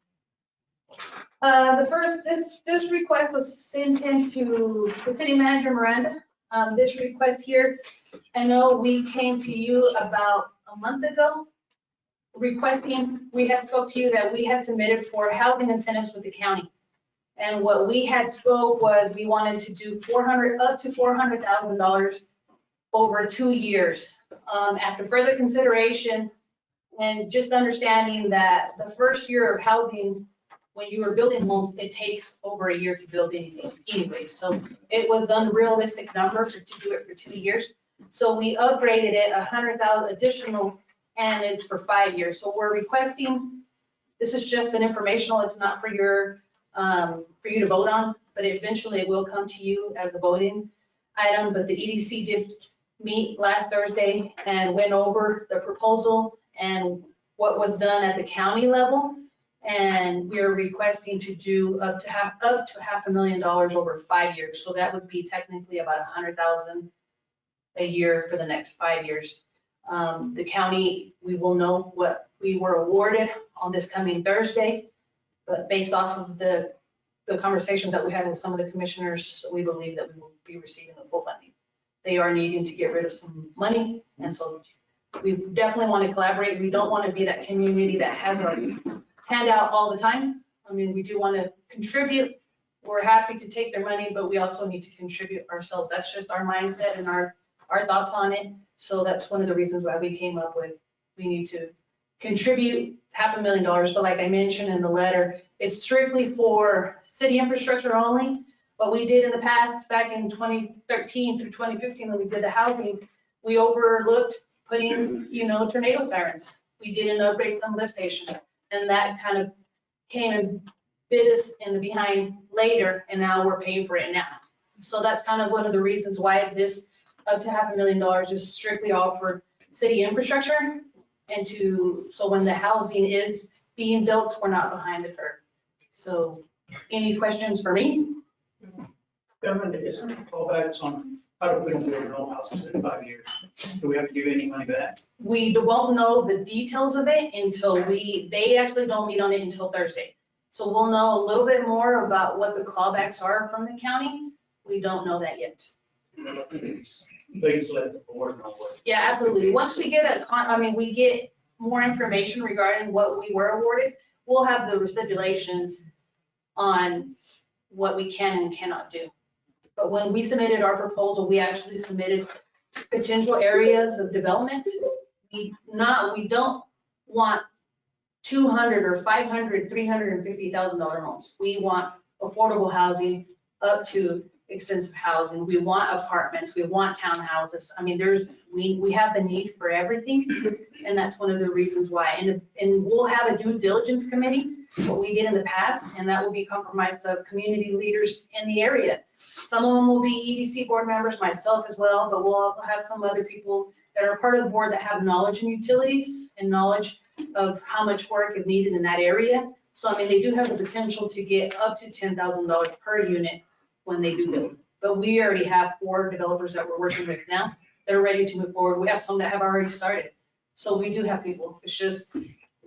Speaker 12: The first, this request was sent in to the city manager, Miranda. This request here, I know we came to you about a month ago requesting, we had spoke to you that we had submitted for housing incentives with the county. And what we had spoke was we wanted to do up to $400,000 over 2 years. After further consideration and just understanding that the first year of housing, when you are building homes, it takes over a year to build anything anyway. So it was unrealistic number to do it for 2 years. So we upgraded it 100,000 additional, and it's for 5 years. So we're requesting, this is just an informational, it's not for your, for you to vote on, but eventually it will come to you as a voting item. But the EDC did meet last Thursday and went over the proposal and what was done at the county level. And we are requesting to do up to $500,000 over 5 years. So that would be technically about $100,000 a year for the next 5 years. The county, we will know what we were awarded on this coming Thursday, but based off of the conversations that we had with some of the commissioners, we believe that we will be receiving the full funding. They are needing to get rid of some money, and so we definitely want to collaborate. We don't want to be that community that has our handout all the time. I mean, we do want to contribute. We're happy to take their money, but we also need to contribute ourselves. That's just our mindset and our thoughts on it. So that's one of the reasons why we came up with, we need to contribute $500,000. But like I mentioned in the letter, it's strictly for city infrastructure only. What we did in the past, back in 2013 through 2015, when we did the housing, we overlooked putting, tornado sirens. We didn't upgrade some lift stations, and that kind of came and bit us in the behind later, and now we're paying for it now. So that's kind of one of the reasons why this up to $500,000 is strictly all for city infrastructure, and so when the housing is being built, we're not behind the curve. So any questions for me?
Speaker 6: Government is callbacks on how do we build our own houses in 5 years? Do we have to give any money back?
Speaker 12: We won't know the details of it until they actually don't meet on it until Thursday. So we'll know a little bit more about what the clawbacks are from the county. We don't know that yet.
Speaker 6: They just let the board know what.
Speaker 12: Yeah, absolutely. Once we get we get more information regarding what we were awarded, we'll have the stipulations on what we can and cannot do. But when we submitted our proposal, we actually submitted potential areas of development. We don't want 200 or 500, $350,000 homes. We want affordable housing up to extensive housing. We want apartments. We want townhouses. I mean, we have the need for everything. And that's one of the reasons why. And we'll have a due diligence committee, what we did in the past, and that will be comprised of community leaders in the area. Some of them will be EDC board members, myself as well, but we'll also have some other people that are part of the board that have knowledge in utilities and knowledge of how much work is needed in that area. So, I mean, they do have the potential to get up to $10,000 per unit when they do build. But we already have 4 developers that we're working with now that are ready to move forward. We have some that have already started. So we do have people. It's just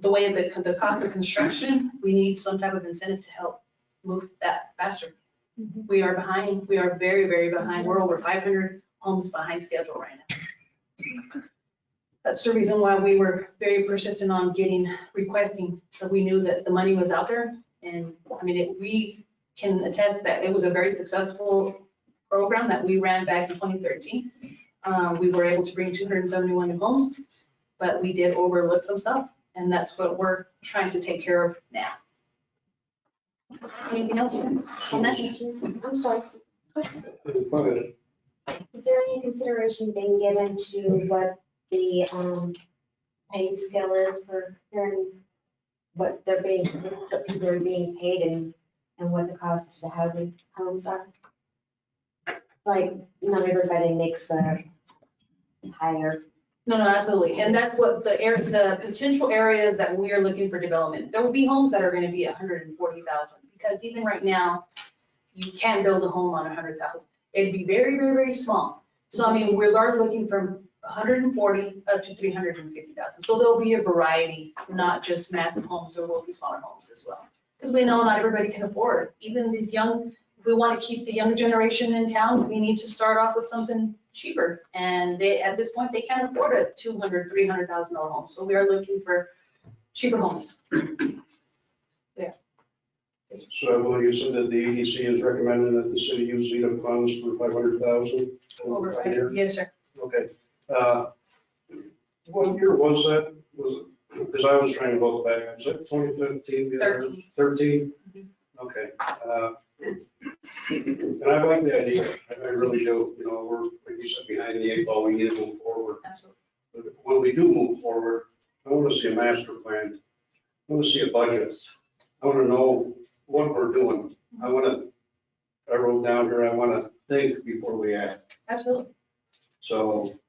Speaker 12: the way of the cost of construction, we need some type of incentive to help. move that faster. We are behind, we are very, very behind. We're over 500 homes behind schedule right now. That's the reason why we were very persistent on requesting, that we knew that the money was out there. And I mean, we can attest that it was a very successful program that we ran back in 2013. We were able to bring 271 new homes, but we did overlook some stuff, and that's what we're trying to take care of now. Anything else on that?
Speaker 2: I'm sorry.
Speaker 9: Go ahead.
Speaker 2: Is there any consideration being given to what the pay scale is for hearing what people are being paid and what the costs to housing homes are? Like, not everybody makes a higher.
Speaker 12: No, absolutely. And that's what the potential areas that we are looking for development. There will be homes that are going to be 140,000, because even right now, you can't build a home on 100,000. It'd be very, very, very small. So I mean, we're looking from 140 up to 350,000. So there'll be a variety, not just massive homes. There will be smaller homes as well. Because we know not everybody can afford it. Even these young, if we want to keep the younger generation in town, we need to start off with something cheaper. And they, at this point, they can't afford a $200,000, $300,000 home. So we are looking for cheaper homes.
Speaker 9: So I believe you said that the EDC is recommending that the city use EDM funds for 500,000
Speaker 12: Over
Speaker 9: a year?
Speaker 12: Yes, sir.
Speaker 9: Okay. What year was that? Was it, because I was trying to look back, was it 2015?
Speaker 12: 13.
Speaker 9: 13? Okay. And I like the idea, I really do. You know, we're, like you said, behind the eight ball, we need to move forward.
Speaker 12: Absolutely.
Speaker 9: But when we do move forward, I want to see a master plan. I want to see a budget. I want to know what we're doing. I wrote down here, I want to think before we act.
Speaker 12: Absolutely.
Speaker 9: So.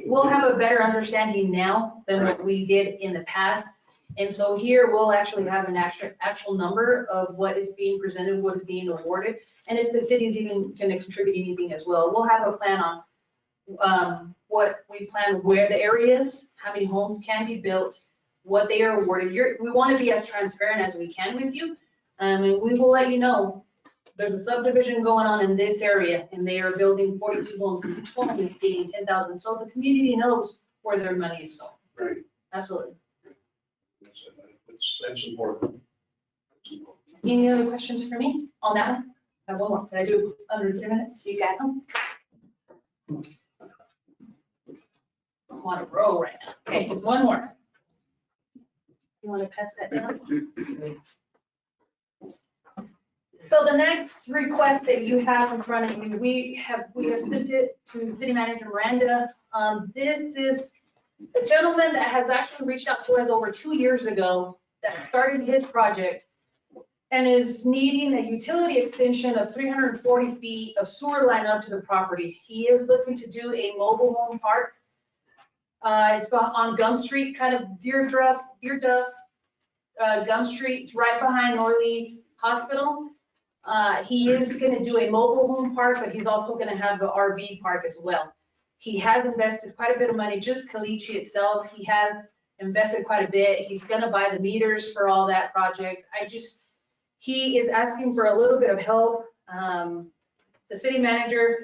Speaker 12: We'll have a better understanding now than what we did in the past. And so here we'll actually have an actual number of what is being presented, what is being awarded, and if the city is even going to contribute anything as well. We'll have a plan on what we plan, where the area is, how many homes can be built, what they are awarded. We want to be as transparent as we can with you. And we will let you know there's a subdivision going on in this area and they are building 42 homes. Each home is getting 10,000. So the community knows where their money is going.
Speaker 9: Right.
Speaker 12: Absolutely.
Speaker 9: That's important.
Speaker 12: Any other questions for me on that one? I have one more. Can I do under 3 minutes? You got them? I'm on a roll right now. Okay, one more. You want to pass that down? So the next request that you have in front of you, we have sent it to City Manager Miranda. This is a gentleman that has actually reached out to us over 2 years ago that started his project and is needing a utility extension of 340 feet of sewer line up to the property. He is looking to do a mobile home park. It's on Gum Street, kind of Deer Duff, Gum Street. It's right behind Norley Hospital. He is going to do a mobile home park, but he's also going to have the RV park as well. He has invested quite a bit of money, just Caliche itself. He has invested quite a bit. He's going to buy the meters for all that project. He is asking for a little bit of help. The city manager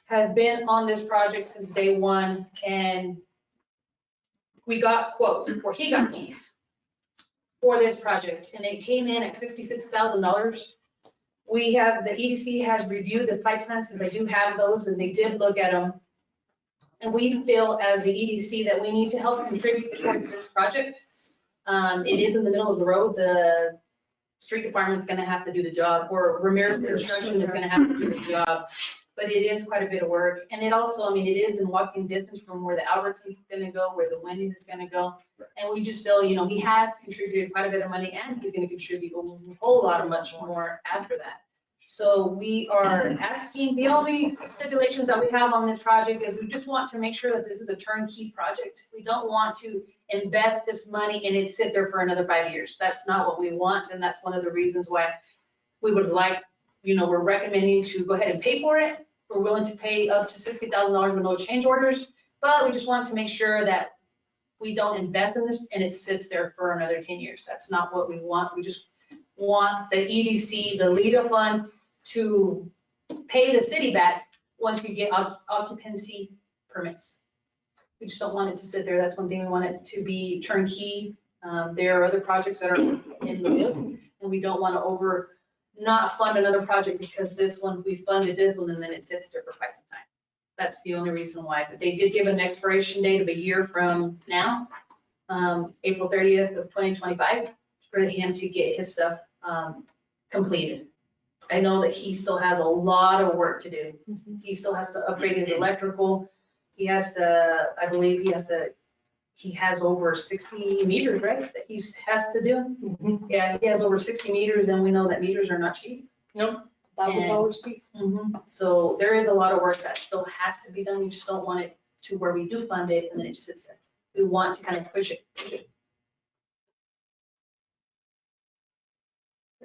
Speaker 12: has been on this project since day one, and we got quotes, or he got quotes for this project, and it came in at $56,000. We have, the EDC has reviewed the site plans, because I do have those, and they did look at them. And we feel as the EDC that we need to help contribute towards this project. It is in the middle of the road. The street department's gonna have to do the job, or Ramirez Construction is gonna have to do the job. But it is quite a bit of work. And it also, I mean, it is in walking distance from where the Albertsons is gonna go, where the Wendy's is gonna go. And we just feel, you know, he has contributed quite a bit of money, and he's gonna contribute a whole lot of much more after that. So we are asking, the only stipulations that we have on this project is we just want to make sure that this is a turnkey project. We don't want to invest this money and it sit there for another 5 years. That's not what we want, and that's one of the reasons why we would like, you know, we're recommending to go ahead and pay for it. We're willing to pay up to $60,000 with no change orders, but we just want to make sure that we don't invest in this and it sits there for another 10 years. That's not what we want. We just want the EDC, the LEADA fund to pay the city back once we get occupancy permits. We just don't want it to sit there. That's one thing. We want it to be turnkey. There are other projects that are in the loop, and we don't want to not fund another project because this one, we funded this one and then it sits there for quite some time. That's the only reason why. But they did give an expiration date of a year from now, April 30th of 2025, for him to get his stuff completed. I know that he still has a lot of work to do. He still has to upgrade his electrical. He has to, I believe he has over 60 meters, right, that he has to do? Yeah, he has over 60 meters, and we know that meters are not cheap.
Speaker 7: Nope, $1,000 piece.
Speaker 12: So there is a lot of work that still has to be done. We just don't want it to where we do fund it and then it just sits there. We want to kind of push it.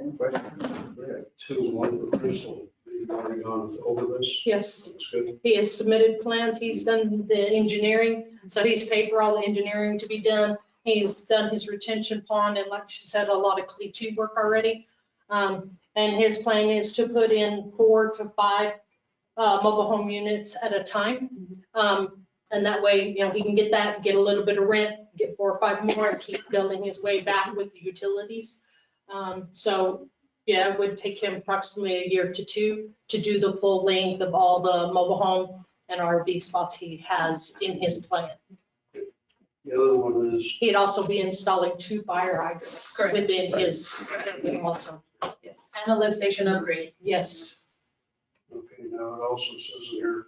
Speaker 4: Any questions?
Speaker 9: We have two, one for Crystal. You've already gone over this.
Speaker 7: Yes,
Speaker 9: Looks good.
Speaker 7: he has submitted plans, he's done the engineering, so he's paid for all the engineering to be done. He's done his retention pond and like she said, a lot of cleat work already. And his plan is to put in 4 to 5 mobile home units at a time. And that way, you know, he can get that, get a little bit of rent, get 4 or 5 more and keep building his way back with the utilities. So yeah, it would take him approximately a year to 2 to do the full length of all the mobile home and RV spots he has in his plan.
Speaker 9: The other one is,
Speaker 7: He'd also be installing 2 fire hydrants within his also.
Speaker 12: Yes, and a lift station upgrade.
Speaker 7: Yes.
Speaker 9: okay, now it also says here,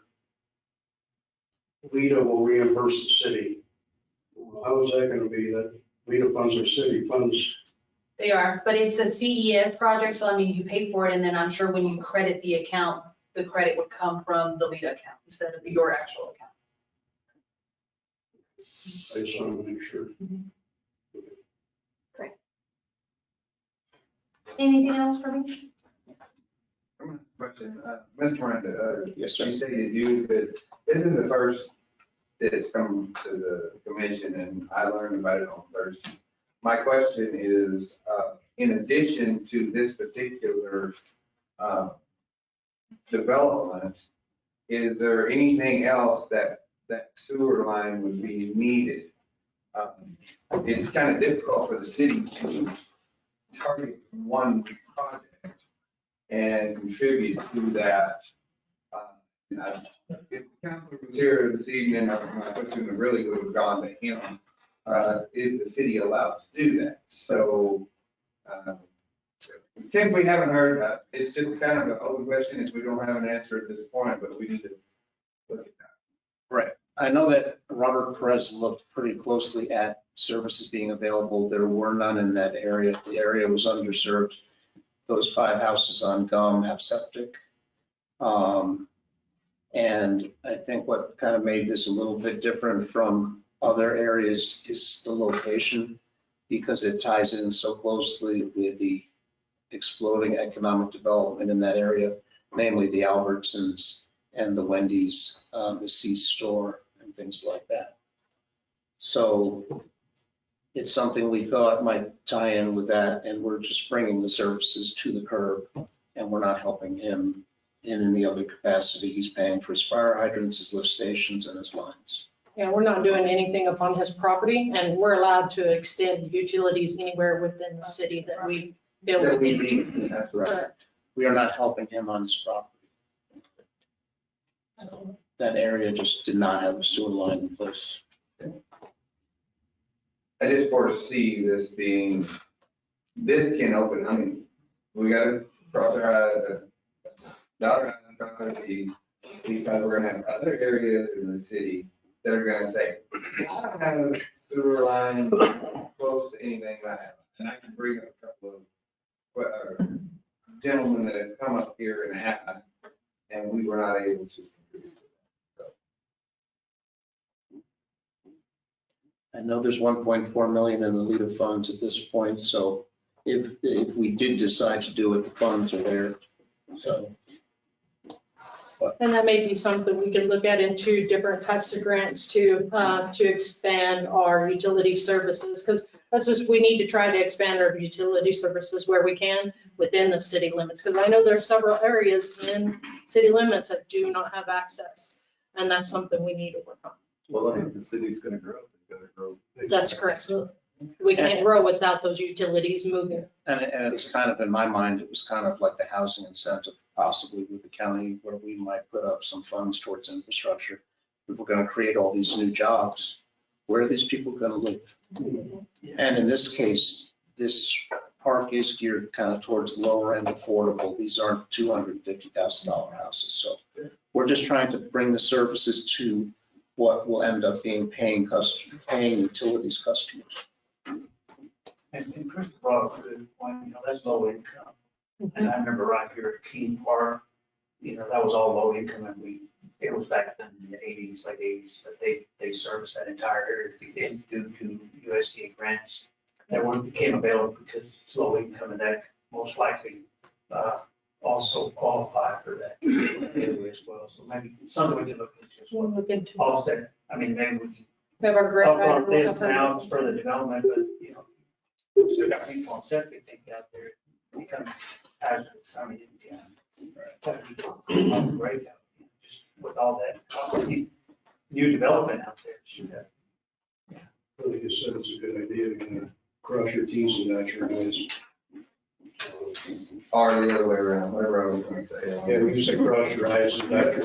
Speaker 9: WIDA will reimburse the city. How is that gonna be? That WIDA funds are city funds?
Speaker 12: They are, but it's a CES project, so I mean, you pay for it, and then I'm sure when you credit the account, the credit would come from the LEADA account instead of your actual account.
Speaker 9: I just want to make sure.
Speaker 12: Anything else for me?
Speaker 4: Question, Mr. Miranda,
Speaker 10: Yes,
Speaker 4: you stated you could, this is the first that's come to the commission and I learned about it on Thursday. My question is, in addition to this particular development, is there anything else that sewer line would be needed? It's kind of difficult for the city to target one project and contribute to that. If the council was here this evening, my question really would have gone to him. Is the city allowed to do that? So since we haven't heard, it's just kind of an open question if we don't have an answer at this point, but we need to look at that.
Speaker 10: right. I know that Robert Perez looked pretty closely at services being available. There were none in that area. The area was underserved. Those 5 houses on Gum have septic. And I think what kind of made this a little bit different from other areas is the location, because it ties in so closely with the exploding economic development in that area, namely the Albertsons and the Wendy's, the C-store and things like that. So it's something we thought might tie in with that, and we're just bringing the services to the curb, and we're not helping him in any other capacity. He's paying for his fire hydrants, his lift stations, and his lines.
Speaker 7: Yeah, we're not doing anything upon his property, and we're allowed to extend utilities anywhere within the city that we feel
Speaker 4: That
Speaker 7: we
Speaker 4: we
Speaker 7: need.
Speaker 4: need, that's right.
Speaker 7: Correct.
Speaker 10: We are not helping him on his property. So that area just did not have a sewer line in place.
Speaker 4: I just foresee this being, this can open, I mean, we gotta cross our, dot our i's and cross our t's, because we're gonna have other areas in the city that are gonna say, I don't have sewer line close to anything like that. And I can bring up a couple of gentlemen that have come up here and asked, and we were not able to contribute to that.
Speaker 10: I know there's 1.4 million in the LEADA funds at this point, so if we did decide to do it, the funds are there. So
Speaker 7: And that may be something we could look at into different types of grants to expand our utility services, because That's just, we need to try to expand our utility services where we can within the city limits. Because I know there are several areas in city limits that do not have access. And that's something we need to work on.
Speaker 3: Well, I think the city's gonna grow, they've gotta grow.
Speaker 7: That's correct. We can't grow without those utilities moving.
Speaker 10: And it's kind of, in my mind, it was kind of like the housing incentive possibly with the county where we might put up some funds towards infrastructure. If we're going to create all these new jobs, where are these people going to live? And in this case, this park is geared kind of towards lower end affordable. These aren't $250,000 houses. So we're just trying to bring the services to what will end up being paying utilities customers.
Speaker 6: And Chris brought up a good point, that's low income. And I remember right here at Keene Park, that was all low income and it was back then in the 80s, late 80s, but they serviced that entire area due to USDA grants that became available because it's low income and that most likely also qualify for that area as well. So maybe something we can look into as well.
Speaker 7: We'll look into.
Speaker 6: Offset, maybe we can
Speaker 7: We have our grant
Speaker 6: upfront
Speaker 7: writer.
Speaker 6: this now for the development, but we still got people on septic tank out there, it becomes hazardous, great out, just with all that new development out there.
Speaker 9: Really just said it's a good idea to kind of cross your T's and dot your I's.
Speaker 4: Or the other way around, whatever I was going to say.
Speaker 9: Yeah, we used to cross your I's and dot your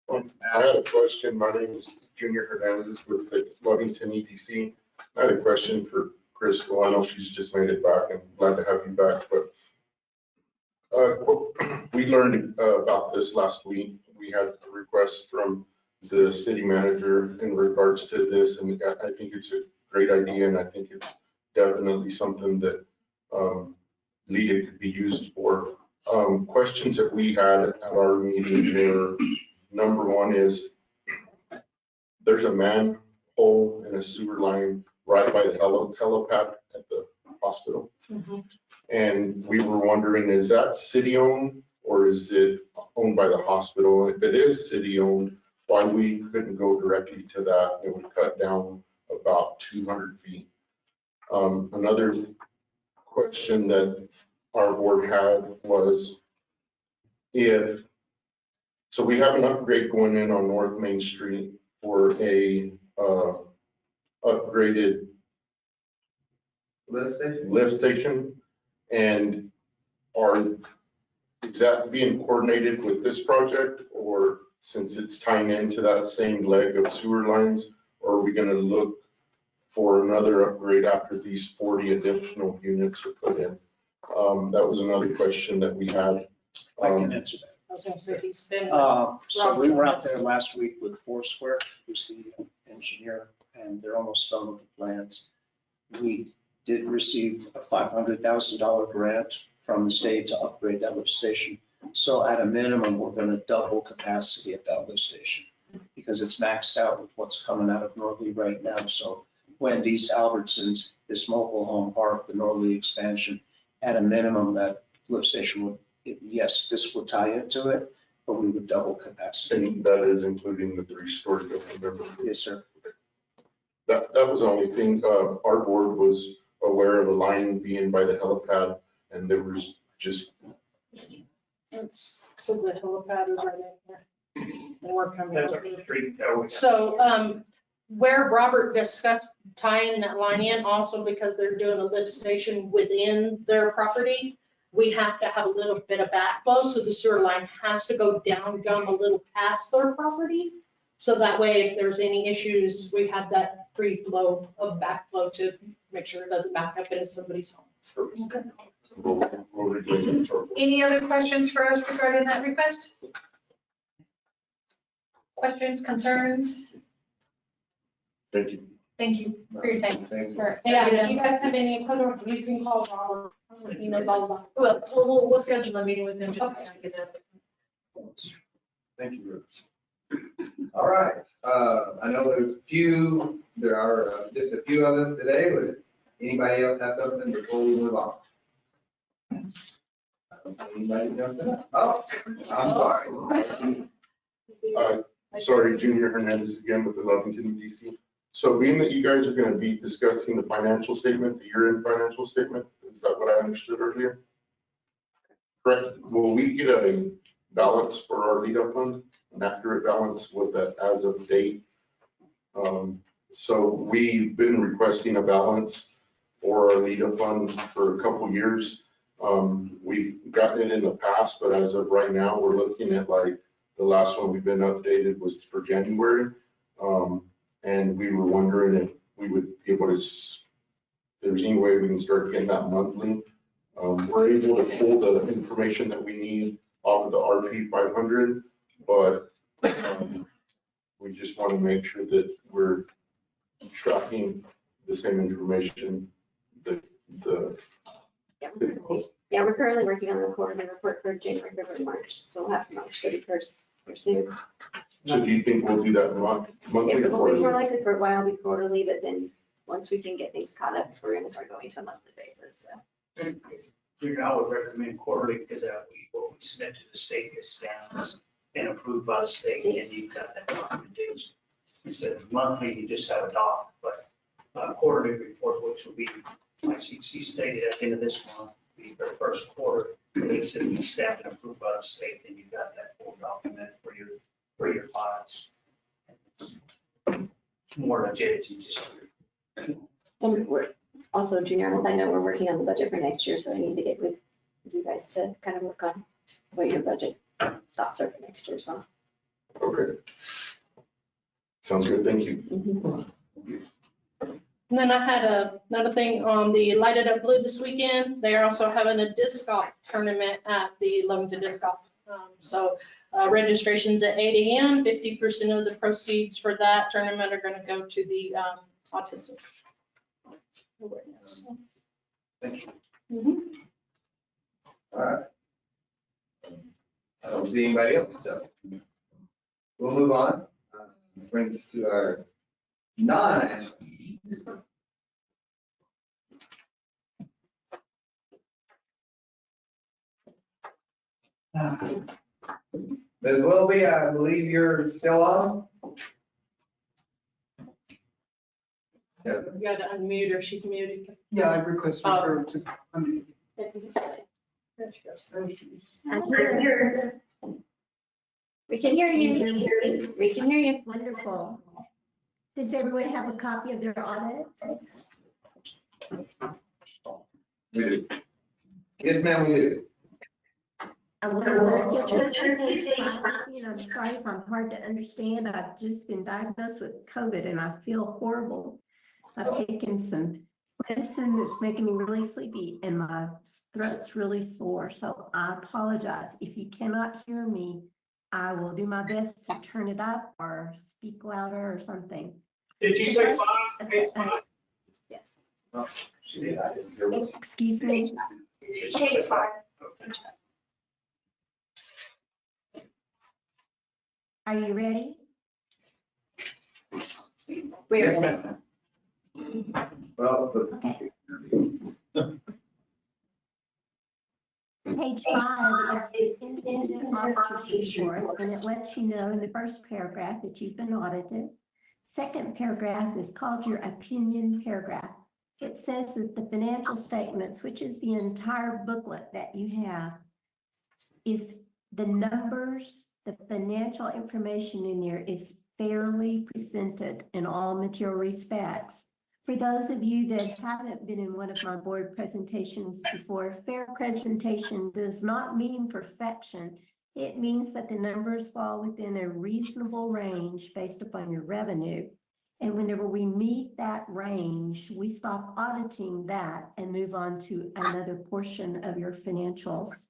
Speaker 4: Whatever,
Speaker 13: I had a question. My name is Junior Hernandez with the Lovington EDC. I had a question for Crystal. I know she's just made it back and glad to have you back, but we learned about this last week. We had a request from the city manager in regards to this, and I think it's a great idea, and I think it's definitely something that LEDA could be used for. Questions that we had at our meeting were, number one is, there's a manhole and a sewer line right by the helipad at the hospital.
Speaker 7: Mhm.
Speaker 13: And we were wondering, is that city owned or is it owned by the hospital? If it is city owned, why we couldn't go directly to that? It would cut down about 200 feet. Another question that our board had was, so we have an upgrade going in on North Main Street for a upgraded lift station, and is that being coordinated with this project, or since it's tying into that same leg of sewer lines, or are we going to look for another upgrade after these 40 additional units are put in? That was another question that we had.
Speaker 10: I can answer that.
Speaker 7: I was gonna say he's been.
Speaker 10: So we were out there last week with Foursquare, who's the engineer, and they're almost done with the plans. We did receive a $500,000 grant from the state to upgrade that lift station. So at a minimum, we're going to double capacity at that lift station because it's maxed out with what's coming out of Norley right now. So Wendy's, Albertsons, this mobile home park, the Norley expansion, at a minimum, that lift station would, yes, this would tie into it, but we would double capacity.
Speaker 13: And that is including the 3-story building, remember?
Speaker 10: Yes, sir.
Speaker 13: That was the only thing. Our board was aware of a line being by the helipad, and there was just.
Speaker 7: So the helipad is right in there. And we're coming.
Speaker 6: That's our street.
Speaker 7: So where Robert discussed tying that line in, also because they're doing a lift station within their property, we have to have a little bit of backflow. So the sewer line has to go down a little past their property. So that way, if there's any issues, we have that free flow of backflow to make sure it doesn't back up into somebody's home. Okay.
Speaker 12: Any other questions for us regarding that request? Questions, concerns?
Speaker 13: Thank you.
Speaker 12: Thank you for your time. Sir.
Speaker 7: Yeah, if you guys have any other, you can call Robert. He knows all about it.
Speaker 12: We'll schedule a meeting with him just to get that.
Speaker 13: Thank you.
Speaker 4: All right, I know there are just a few of us today, but anybody else have something before we move on? Anybody jump in? Oh, I'm sorry.
Speaker 13: Sorry, Junior Hernandez again with the Lovington EDC. So being that you guys are going to be discussing the financial statement, the year-end financial statement, is that what I understood earlier? Correct. Will we get a balance for our lead-up fund, an accurate balance with that as of date? So we've been requesting a balance for our lead-up fund for a couple years. We've gotten it in the past, but as of right now, we're looking at like the last one we've been updated was for January. And we were wondering if we would be able to, if there's any way we can start getting that monthly. We're able to pull the information that we need off of the RP 500, but we just want to make sure that we're tracking the same information that the
Speaker 2: Yeah, we're currently working on the quarterly report for January, February, March, so we'll have March 31st or soon.
Speaker 13: So do you think we'll do that monthly?
Speaker 2: It will be more likely for a while, be quarterly, but then once we can get things caught up, we're gonna start going to a monthly basis, so.
Speaker 6: I would recommend quarterly because that what we submit to the state is stamped and approved by the state, and you've got that documentation. Instead of monthly, you just have a doc, but quarterly report, which will be, like she stated, at the end of this month, be the first quarter, it's stamped and approved by the state, and you've got that full document for your files. It's more legit than just.
Speaker 2: And we're also, Junior, as I know, we're working on the budget for next year, so I need to get with you guys to kind of work on what your budget thoughts are for next year as well.
Speaker 13: Okay. Sounds good. Thank you.
Speaker 7: And then I had another thing on the Lighted Up Blue this weekend. They're also having a disc golf tournament at the Lovington Disc Golf. So registration's at 8 a.m. 50% of the proceeds for that tournament are going to go to the autism awareness.
Speaker 4: Thank you.
Speaker 7: Mhm.
Speaker 4: All right. I don't see anybody else, so we'll move on. Brings us to our non. Ms. Wilby, I believe you're still on. Yeah.
Speaker 7: You got to unmute her. She's muted.
Speaker 11: Yeah, I requested her to.
Speaker 7: There she goes.
Speaker 2: I'm here. We can hear you. We can hear you.
Speaker 14: Wonderful. Does everyone have a copy of their audit?
Speaker 4: We do. Yes, ma'am, we do.
Speaker 14: I want to get your page 5, and I'm sorry if I'm hard to understand. I've just been diagnosed with COVID and I feel horrible. I've taken some medicine that's making me really sleepy and my throat's really sore. So I apologize. If you cannot hear me, I will do my best to turn it up or speak louder or something.
Speaker 6: Did you say 5?
Speaker 2: Yes.
Speaker 4: Oh, she did. I didn't hear what.
Speaker 14: Excuse me.
Speaker 6: Page 5.
Speaker 14: Are you ready?
Speaker 2: We're
Speaker 4: Yes, ma'am. Well,
Speaker 14: Okay. Page 5 is the independent auditor's report, and it lets you know in the first paragraph that you've been audited. Second paragraph is called your opinion paragraph. It says that the financial statements, which is the entire booklet that you have, is the numbers, the financial information in there is fairly presented in all material respects. For those of you that haven't been in one of my board presentations before, fair presentation does not mean perfection. It means that the numbers fall within a reasonable range based upon your revenue. And whenever we meet that range, we stop auditing that and move on to another portion of your financials.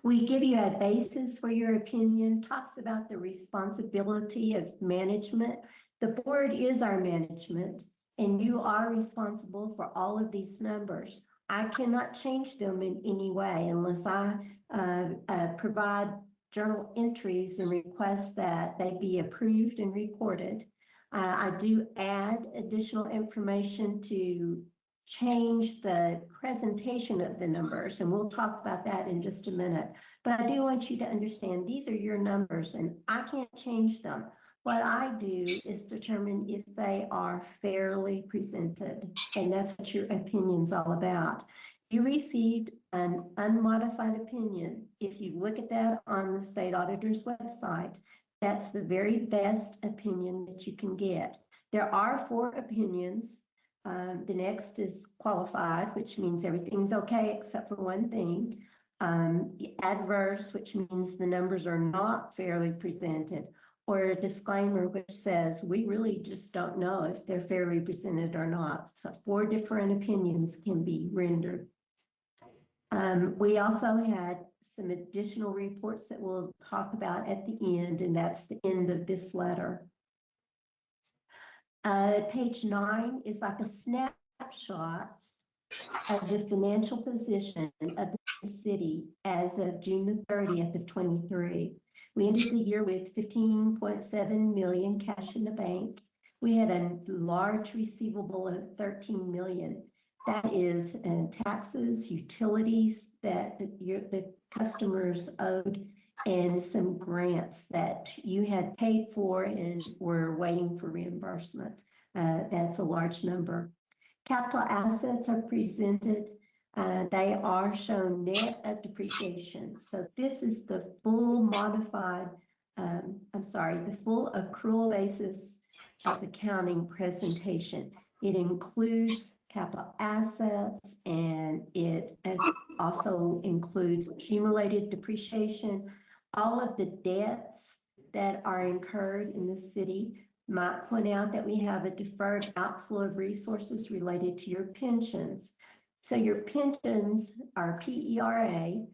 Speaker 14: We give you a basis for your opinion, talks about the responsibility of management. The board is our management, and you are responsible for all of these numbers. I cannot change them in any way unless I provide journal entries and request that they be approved and recorded. I do add additional information to change the presentation of the numbers, and we'll talk about that in just a minute. But I do want you to understand these are your numbers and I can't change them. What I do is determine if they are fairly presented, and that's what your opinion's all about. You received an unmodified opinion. If you look at that on the state auditor's website, that's the very best opinion that you can get. There are 4 opinions. The next is qualified, which means everything's okay except for one thing. Adverse, which means the numbers are not fairly presented, or a disclaimer which says we really just don't know if they're fairly presented or not. So 4 different opinions can be rendered. We also had some additional reports that we'll talk about at the end, and that's the end of this letter. Page 9 is like a snapshot of the financial position of the city as of June the 30th of 23. We ended the year with 15.7 million cash in the bank. We had a large receivable of 13 million. That is taxes, utilities that the customers owed, and some grants that you had paid for and were waiting for reimbursement. That's a large number. Capital assets are presented. They are shown net of depreciation. So this is the full modified, the full accrual basis of accounting presentation. It includes capital assets, and it also includes accumulated depreciation, all of the debts that are incurred in the city. Might point out that we have a deferred outflow of resources related to your pensions. So your pensions are PERA,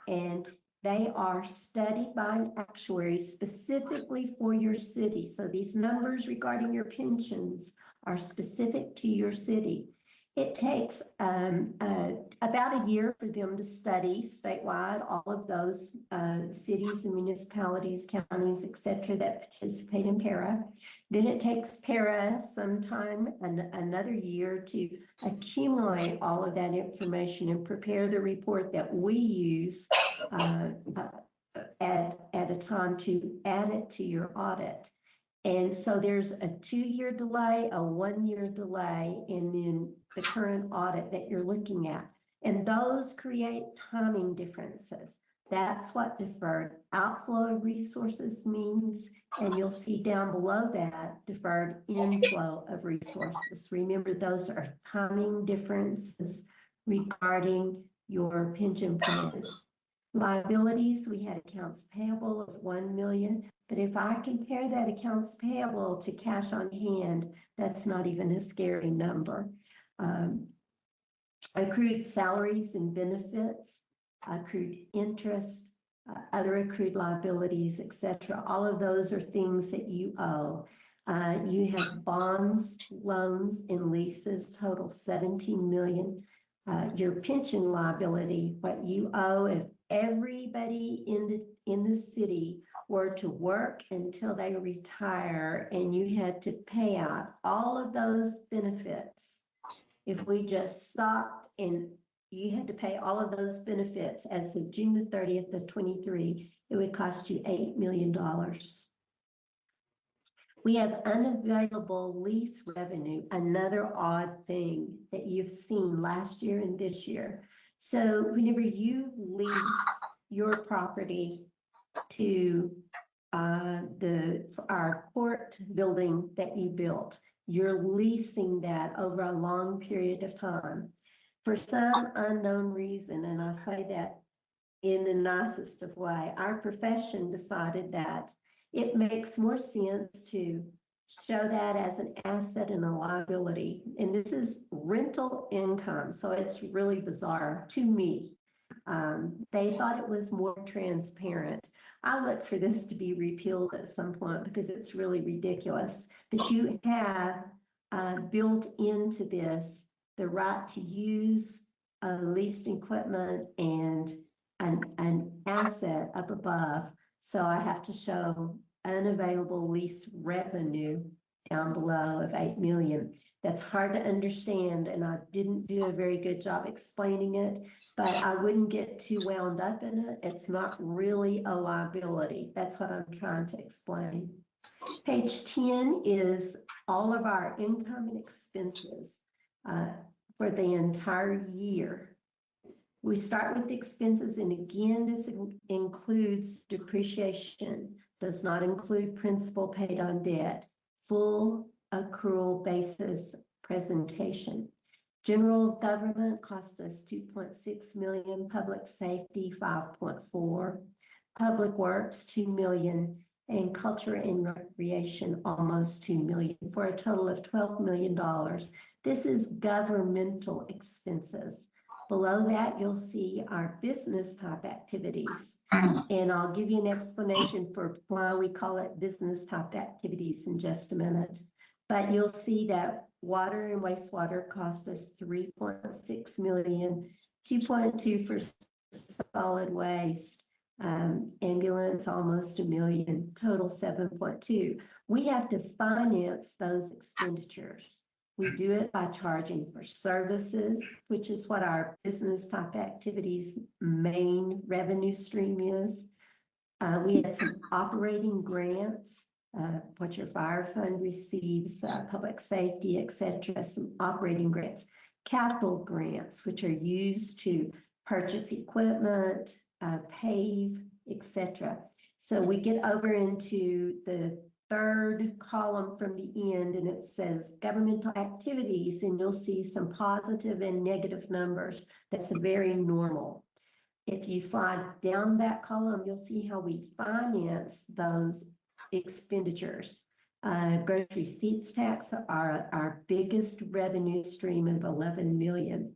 Speaker 14: and they are studied by an actuary specifically for your city. So these numbers regarding your pensions are specific to your city. It takes about a year for them to study statewide all of those cities and municipalities, counties, et cetera, that participate in PERA. Then it takes PERA sometime another year to accumulate all of that information and prepare the report that we use at a time to add it to your audit. And so there's a 2-year delay, a 1-year delay, and then the current audit that you're looking at. And those create timing differences. That's what deferred outflow of resources means. And you'll see down below that deferred inflow of resources. Remember, those are timing differences regarding your pension plan. Liabilities, we had accounts payable of 1 million. But if I compare that accounts payable to cash on hand, that's not even a scary number. Accrued salaries and benefits, accrued interest, other accrued liabilities, etc. All of those are things that you owe. You have bonds, loans, and leases total 17 million. Your pension liability, what you owe if everybody in the city were to work until they retire and you had to pay out all of those benefits. If we just stopped and you had to pay all of those benefits as of June the 30th of 23, it would cost you $8 million. We have unavailable lease revenue, another odd thing that you've seen last year and this year. So whenever you lease your property to our court building that you built, you're leasing that over a long period of time. For some unknown reason, and I say that in the nicest of way, our profession decided that it makes more sense to show that as an asset and a liability. And this is rental income, so it's really bizarre to me. They thought it was more transparent. I look for this to be repealed at some point because it's really ridiculous. But you have built into this the right to use leased equipment and an asset up above. So I have to show unavailable lease revenue down below of 8 million. That's hard to understand, and I didn't do a very good job explaining it, but I wouldn't get too wound up in it. It's not really a liability. That's what I'm trying to explain. Page 10 is all of our income and expenses for the entire year. We start with the expenses, and again, this includes depreciation, does not include principal paid on debt, full accrual basis presentation. General government cost us 2.6 million, public safety 5.4, public works 2 million, and culture and recreation almost 2 million, for a total of $12 million. This is governmental expenses. Below that, you'll see our business type activities. And I'll give you an explanation for why we call it business type activities in just a minute. But you'll see that water and wastewater cost us 3.6 million, 2.2 for solid waste, ambulance almost $1 million, total 7.2. We have to finance those expenditures. We do it by charging for services, which is what our business type activities main revenue stream is. We had some operating grants, what your fire fund receives, public safety, etc., some operating grants, capital grants, which are used to purchase equipment, pave, etc. So we get over into the third column from the end, and it says governmental activities, and you'll see some positive and negative numbers. That's very normal. If you slide down that column, you'll see how we finance those expenditures. Grocery receipts tax are our biggest revenue stream of 11 million.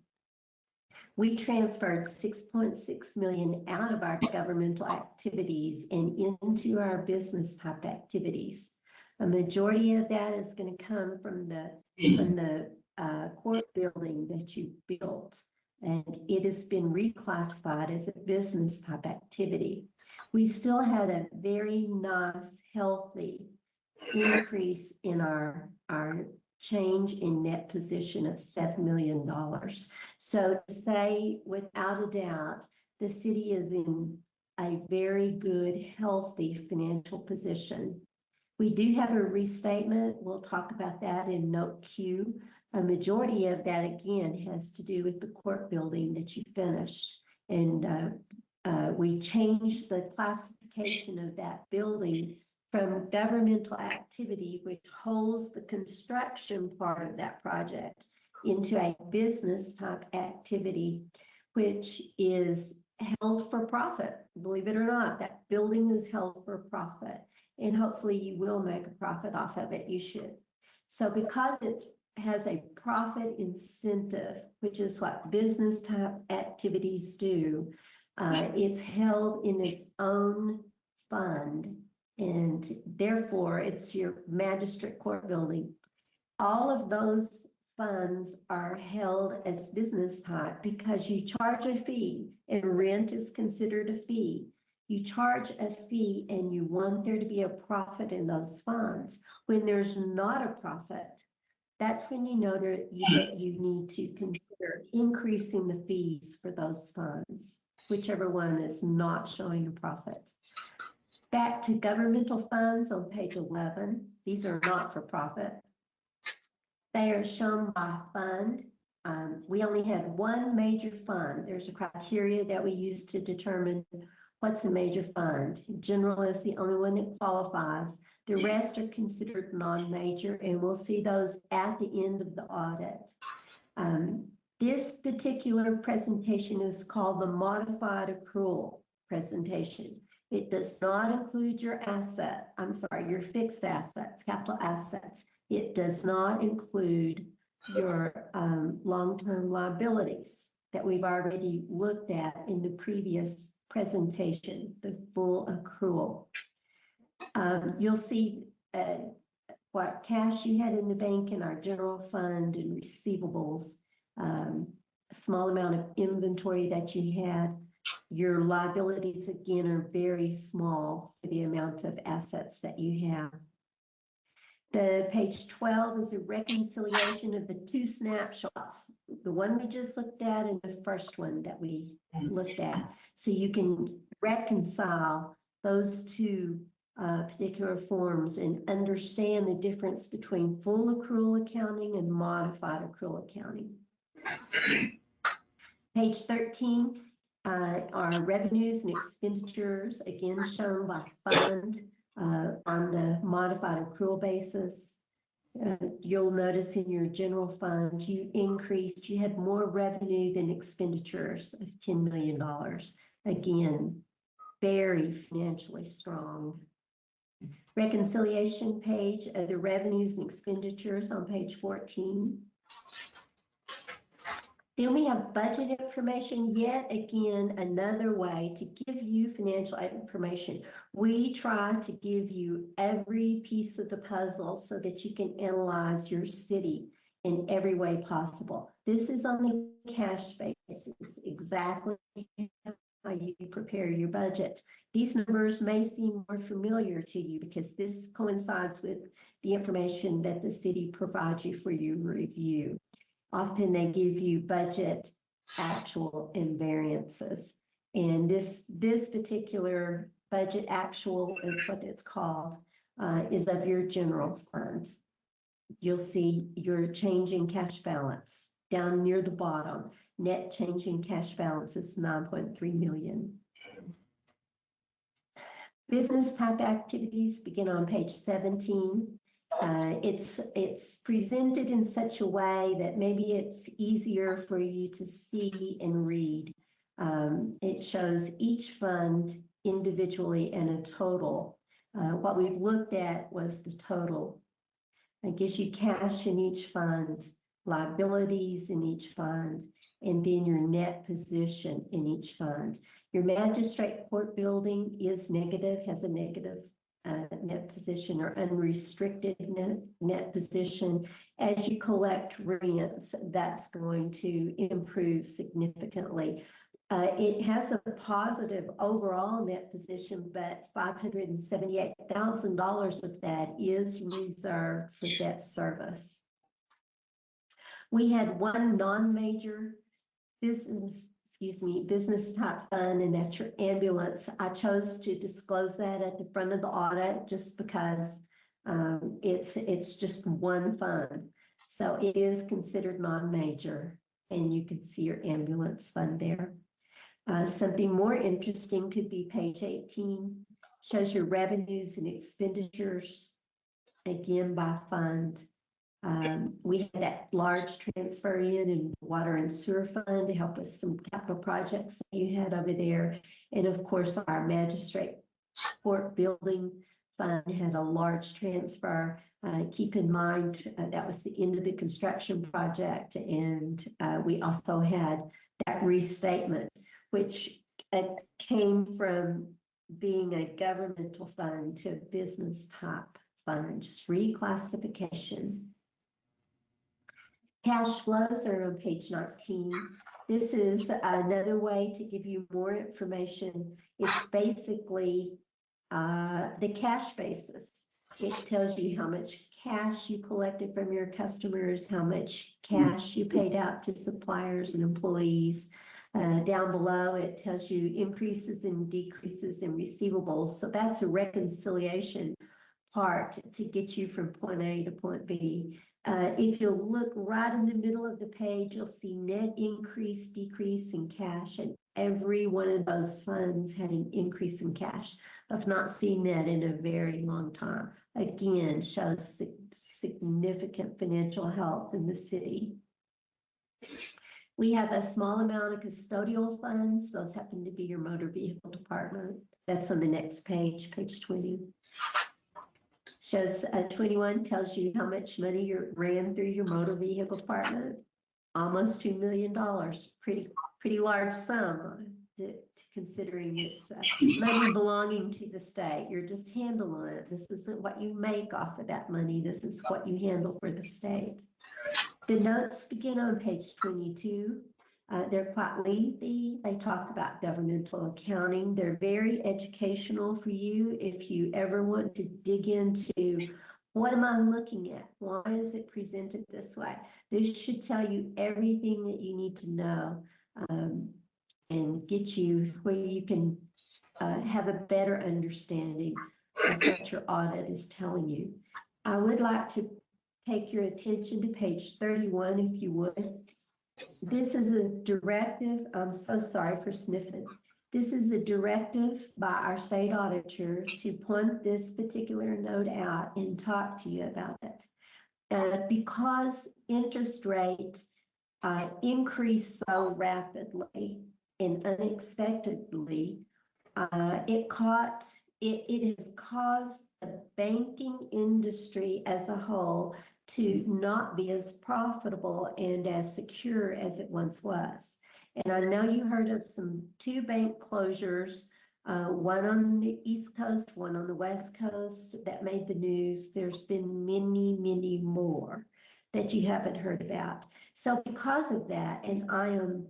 Speaker 14: We transferred 6.6 million out of our governmental activities and into our business type activities. A majority of that is going to come from the court building that you built, and it has been reclassified as a business type activity. We still had a very nice, healthy increase in our change in net position of $7 million. So to say without a doubt, the city is in a very good, healthy financial position. We do have a restatement. We'll talk about that in note Q. A majority of that, again, has to do with the court building that you finished. And we changed the classification of that building from governmental activity, which holds the construction part of that project, into a business type activity, which is held for profit. Believe it or not, that building is held for profit, and hopefully you will make a profit off of it. You should. So because it has a profit incentive, which is what business type activities do, it's held in its own fund, and therefore it's your magistrate court building. All of those funds are held as business type because you charge a fee, and rent is considered a fee. You charge a fee and you want there to be a profit in those funds. When there's not a profit, that's when you know that you need to consider increasing the fees for those funds, whichever one is not showing a profit. Back to governmental funds on page 11. These are not for profit. They are shown by fund. We only had one major fund. There's a criteria that we use to determine what's a major fund. General is the only one that qualifies. The rest are considered non-major, and we'll see those at the end of the audit. This particular presentation is called the modified accrual presentation. It does not include your your fixed assets, capital assets. It does not include your long-term liabilities that we've already looked at in the previous presentation, the full accrual. You'll see what cash you had in the bank in our general fund and receivables, a small amount of inventory that you had. Your liabilities, again, are very small for the amount of assets that you have. The page 12 is a reconciliation of the two snapshots, the one we just looked at and the first one that we looked at. So you can reconcile those two particular forms and understand the difference between full accrual accounting and modified accrual accounting. Page 13 are revenues and expenditures, again shown by fund on the modified accrual basis. You'll notice in your general fund, you had more revenue than expenditures of $10 million. Again, very financially strong. Reconciliation page of the revenues and expenditures on page 14. Then we have budget information, yet again, another way to give you financial information. We try to give you every piece of the puzzle so that you can analyze your city in every way possible. This is on the cash basis, exactly how you prepare your budget. These numbers may seem more familiar to you because this coincides with the information that the city provides you for your review. Often they give you budget, actual, and variances. And this particular budget actual is what it's called, is of your general fund. You'll see your change in cash balance down near the bottom. Net change in cash balance is 9.3 million. Business type activities begin on page 17. It's presented in such a way that maybe it's easier for you to see and read. It shows each fund individually and a total. What we've looked at was the total. It gives you cash in each fund, liabilities in each fund, and then your net position in each fund. Your magistrate court building is negative, has a negative net position or unrestricted net position. As you collect rents, that's going to improve significantly. It has a positive overall net position, but $578,000 of that is reserved for debt service. We had one non-major business type fund, and that's your ambulance. I chose to disclose that at the front of the audit just because it's just one fund. So it is considered non-major, and you can see your ambulance fund there. Something more interesting could be page 18, shows your revenues and expenditures, again by fund. We had that large transfer in water and sewer fund to help with some capital projects that you had over there. And of course, our magistrate court building fund had a large transfer. Keep in mind, that was the end of the construction project. And we also had that restatement, which came from being a governmental fund to a business type fund, just reclassification. Cash flows are on page 19. This is another way to give you more information. It's basically the cash basis. It tells you how much cash you collected from your customers, how much cash you paid out to suppliers and employees. Down below, it tells you increases and decreases in receivables. So that's a reconciliation part to get you from point A to point B. If you'll look right in the middle of the page, you'll see net increase, decrease in cash, and every one of those funds had an increase in cash. I've not seen that in a very long time. Again, shows significant financial health in the city. We have a small amount of custodial funds. Those happen to be your motor vehicle department. That's on the next page, page 20. Shows 21 tells you how much money you ran through your motor vehicle department. Almost $2 million, pretty large sum considering it's money belonging to the state. You're just handling it. This isn't what you make off of that money. This is what you handle for the state. The notes begin on page 22. They're quite lengthy. They talk about governmental accounting. They're very educational for you if you ever want to dig into What am I looking at? Why is it presented this way? This should tell you everything that you need to know and get you where you can have a better understanding of what your audit is telling you. I would like to take your attention to page 31, if you would. This is a directive. I'm so sorry for sniffing. This is a directive by our state auditor to point this particular note out and talk to you about it. Because interest rates increase so rapidly and unexpectedly, it has caused the banking industry as a whole to not be as profitable and as secure as it once was. And I know you heard of two bank closures, one on the East Coast, one on the West Coast that made the news. There's been many, many more that you haven't heard about. So because of that, and I am,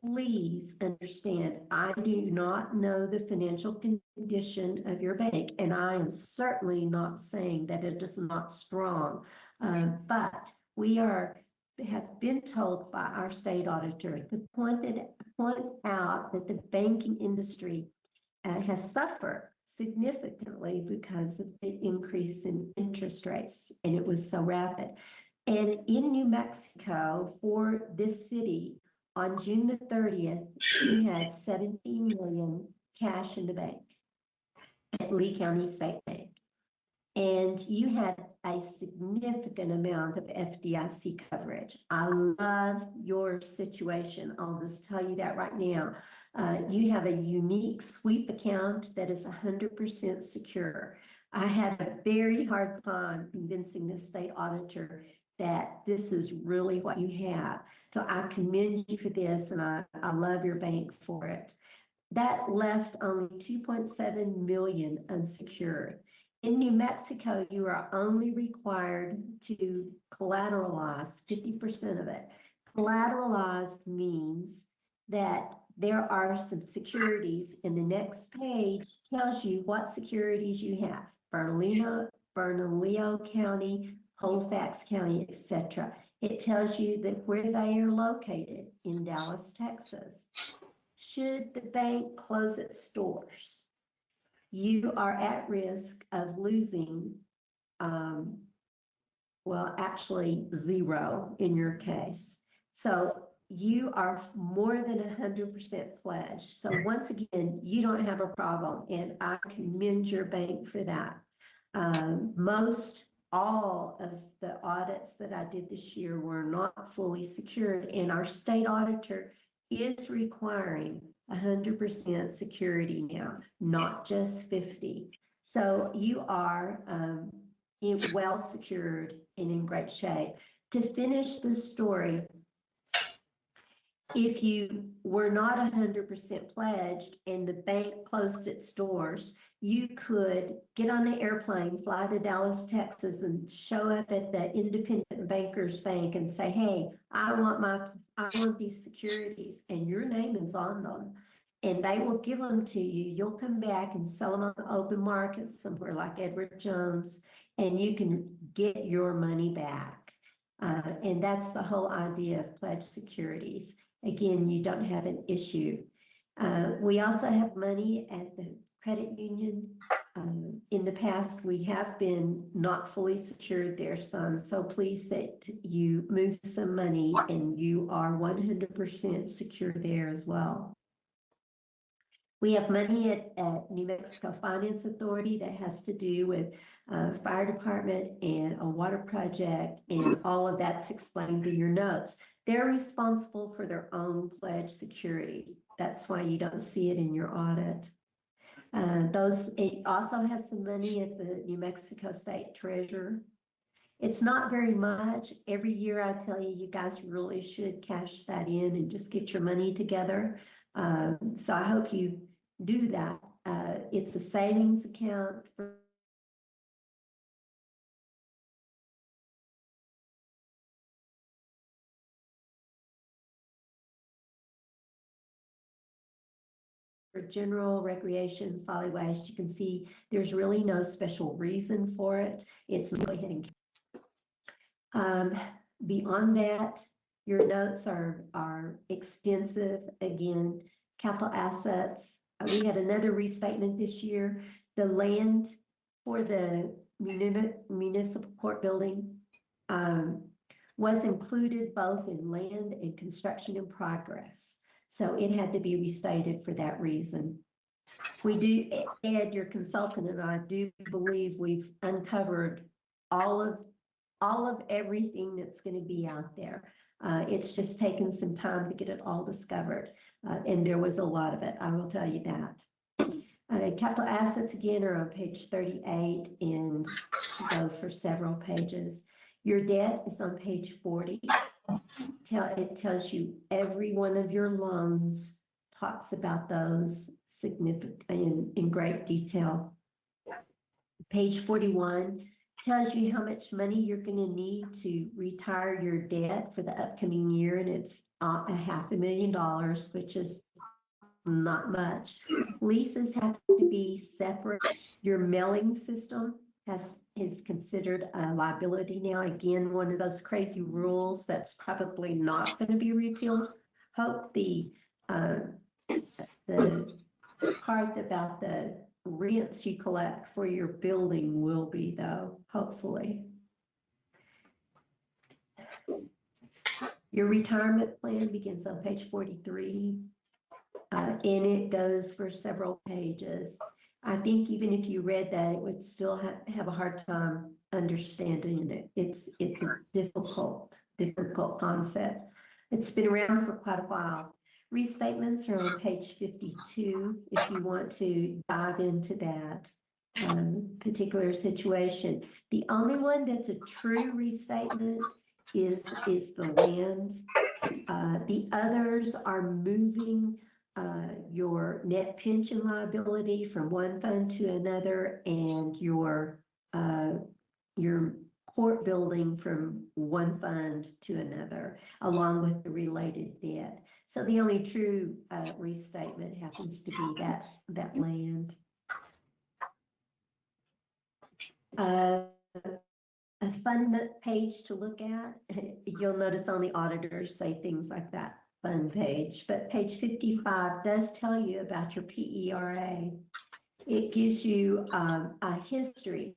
Speaker 14: please understand, I do not know the financial condition of your bank, and I am certainly not saying that it is not strong. But we have been told by our state auditor to point out that the banking industry has suffered significantly because of the increase in interest rates, and it was so rapid. And in New Mexico, for this city, on June the 30th, you had 17 million cash in the bank at Lee County State Bank. And you had a significant amount of FDIC coverage. I love your situation. I'll just tell you that right now. You have a unique sweep account that is 100% secure. I had a very hard time convincing the state auditor that this is really what you have. So I commend you for this, and I love your bank for it. That left only 2.7 million unsecured. In New Mexico, you are only required to collateralize 50% of it. Collateralized means that there are some securities, and the next page tells you what securities you have. Bernalillo County, Colfax County, etc. It tells you that where they are located in Dallas, Texas. Should the bank close its doors, you are at risk of losing, well, actually zero in your case. So you are more than 100% pledged. So once again, you don't have a problem, and I commend your bank for that. All of the audits that I did this year were not fully secured, and our state auditor is requiring 100% security now, not just 50. So you are well secured and in great shape. To finish the story, if you were not 100% pledged and the bank closed its doors, you could get on the airplane, fly to Dallas, Texas, and show up at the Independent Bankers Bank and say, hey, I want these securities, and your name is on them. And they will give them to you. You'll come back and sell them on the open market somewhere like Edward Jones, and you can get your money back. And that's the whole idea of pledged securities. Again, you don't have an issue. We also have money at the credit union. In the past, we have been not fully secured there some, so please that you move some money and you are 100% secure there as well. We have money at New Mexico Finance Authority that has to do with fire department and a water project, and all of that's explained in your notes. They're responsible for their own pledge security. That's why you don't see it in your audit. It also has some money at the New Mexico State Treasurer. It's not very much. Every year I tell you, you guys really should cash that in and just get your money together. So I hope you do that. It's a savings account for for general recreation, solid waste, you can see there's really no special reason for it. It's go ahead and beyond that, your notes are extensive. Again, capital assets. We had another restatement this year. The land for the municipal court building was included both in land and construction in progress. So it had to be restated for that reason. We do, Ed, your consultant and I do believe we've uncovered all of everything that's going to be out there. It's just taken some time to get it all discovered. And there was a lot of it, I will tell you that. Capital assets again are on page 38 and go for several pages. Your debt is on page 40. It tells you every one of your loans, talks about those significant in great detail. Page 41 tells you how much money you're going to need to retire your debt for the upcoming year, and it's $500,000, which is not much. Leases have to be separate. Your mailing system is considered a liability now. Again, one of those crazy rules that's probably not going to be repealed. Hope the part about the rents you collect for your building will be, though, hopefully. Your retirement plan begins on page 43, and it goes for several pages. I think even if you read that, it would still have a hard time understanding it. It's a difficult concept. It's been around for quite a while. Restatements are on page 52 if you want to dive into that particular situation. The only one that's a true restatement is the land. The others are moving your net pension liability from one fund to another, and your court building from one fund to another, along with the related debt. So the only true restatement happens to be that land. A fund page to look at, you'll notice on the auditors say things like that fund page, but page 55 does tell you about your PERA. It gives you a history.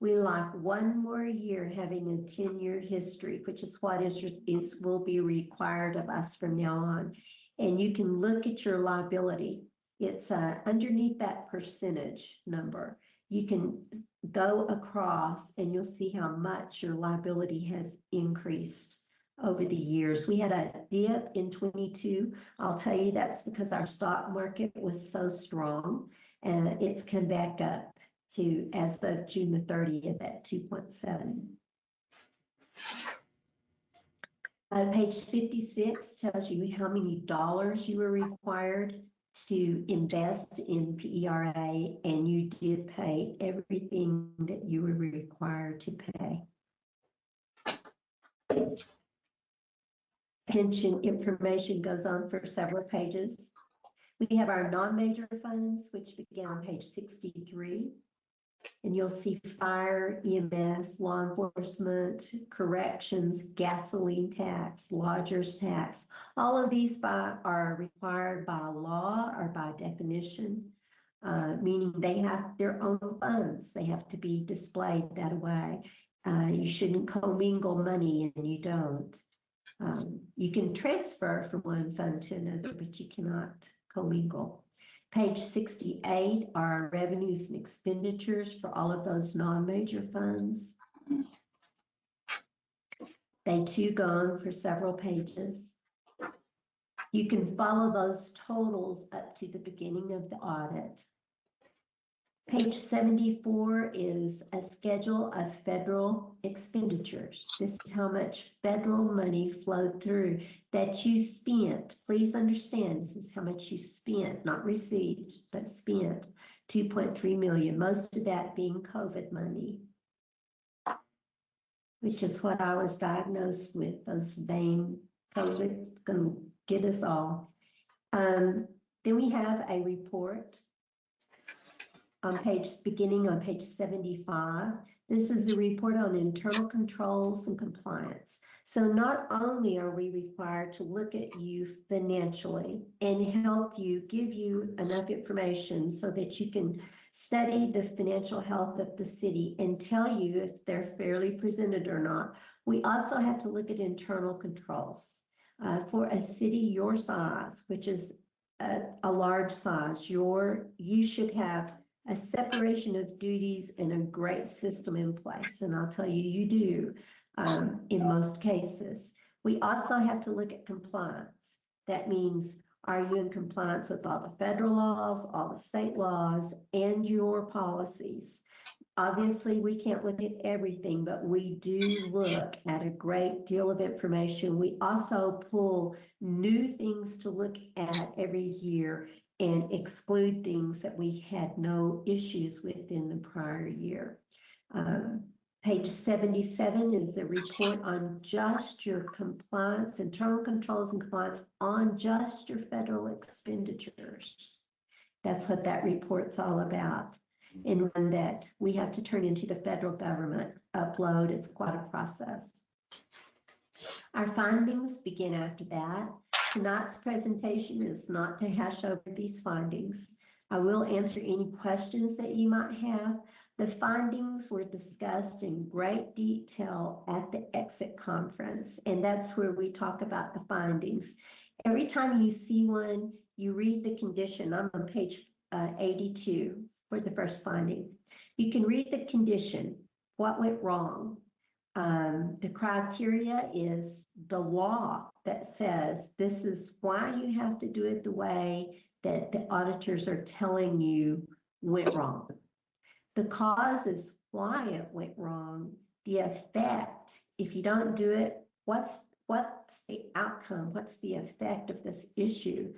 Speaker 14: We like one more year having a 10-year history, which is what will be required of us from now on. And you can look at your liability. It's underneath that percentage number. You can go across and you'll see how much your liability has increased over the years. We had a dip in 22. I'll tell you that's because our stock market was so strong, and it's come back up to, as of June the 30th, at 2.7. Page 56 tells you how many dollars you were required to invest in PERA, and you did pay everything that you were required to pay. Pension information goes on for several pages. We have our non-major funds, which begin on page 63. And you'll see fire, EMS, law enforcement, corrections, gasoline tax, lodger's tax. All of these are required by law or by definition, meaning they have their own funds. They have to be displayed that way. You shouldn't commingle money, and you don't. You can transfer from one fund to another, but you cannot commingle. Page 68 are revenues and expenditures for all of those non-major funds. They too go on for several pages. You can follow those totals up to the beginning of the audit. Page 74 is a schedule of federal expenditures. This is how much federal money flowed through that you spent. Please understand, this is how much you spent, not received, but spent. 2.3 million, most of that being COVID money, which is what I was diagnosed with. Those dang COVID's gonna get us all. Then we have a report beginning on page 75. This is a report on internal controls and compliance. So not only are we required to look at you financially and help you, give you enough information so that you can study the financial health of the city and tell you if they're fairly presented or not, we also have to look at internal controls. For a city your size, which is a large size, you should have a separation of duties and a great system in place. And I'll tell you, you do in most cases. We also have to look at compliance. That means, are you in compliance with all the federal laws, all the state laws, and your policies? Obviously, we can't look at everything, but we do look at a great deal of information. We also pull new things to look at every year and exclude things that we had no issues with in the prior year. Page 77 is a report on just your compliance, internal controls and compliance on just your federal expenditures. That's what that report's all about. And one that we have to turn into the federal government, upload. It's quite a process. Our findings begin after that. Tonight's presentation is not to hash over these findings. I will answer any questions that you might have. The findings were discussed in great detail at the exit conference, and that's where we talk about the findings. Every time you see one, you read the condition. I'm on page 82 for the first finding. You can read the condition, what went wrong. The criteria is the law that says this is why you have to do it the way that the auditors are telling you went wrong. The cause is why it went wrong. The effect, if you don't do it, what's the outcome? What's the effect of this issue?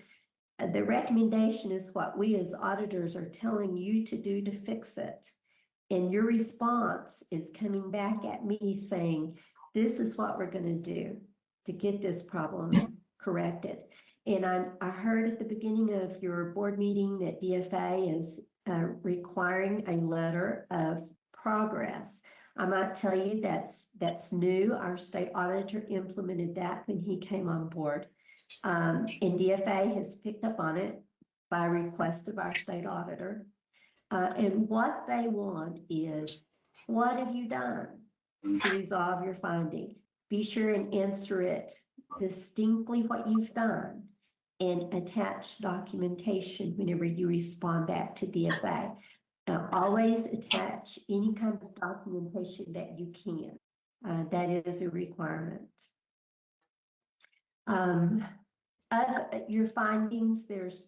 Speaker 14: The recommendation is what we as auditors are telling you to do to fix it. And your response is coming back at me saying, this is what we're going to do to get this problem corrected. And I heard at the beginning of your board meeting that DFA is requiring a letter of progress. I might tell you that's new. Our state auditor implemented that when he came on board. And DFA has picked up on it by request of our state auditor. And what they want is, what have you done to resolve your finding? Be sure and answer it distinctly what you've done and attach documentation whenever you respond back to DFA. Always attach any kind of documentation that you can. That is a requirement. Of your findings, there's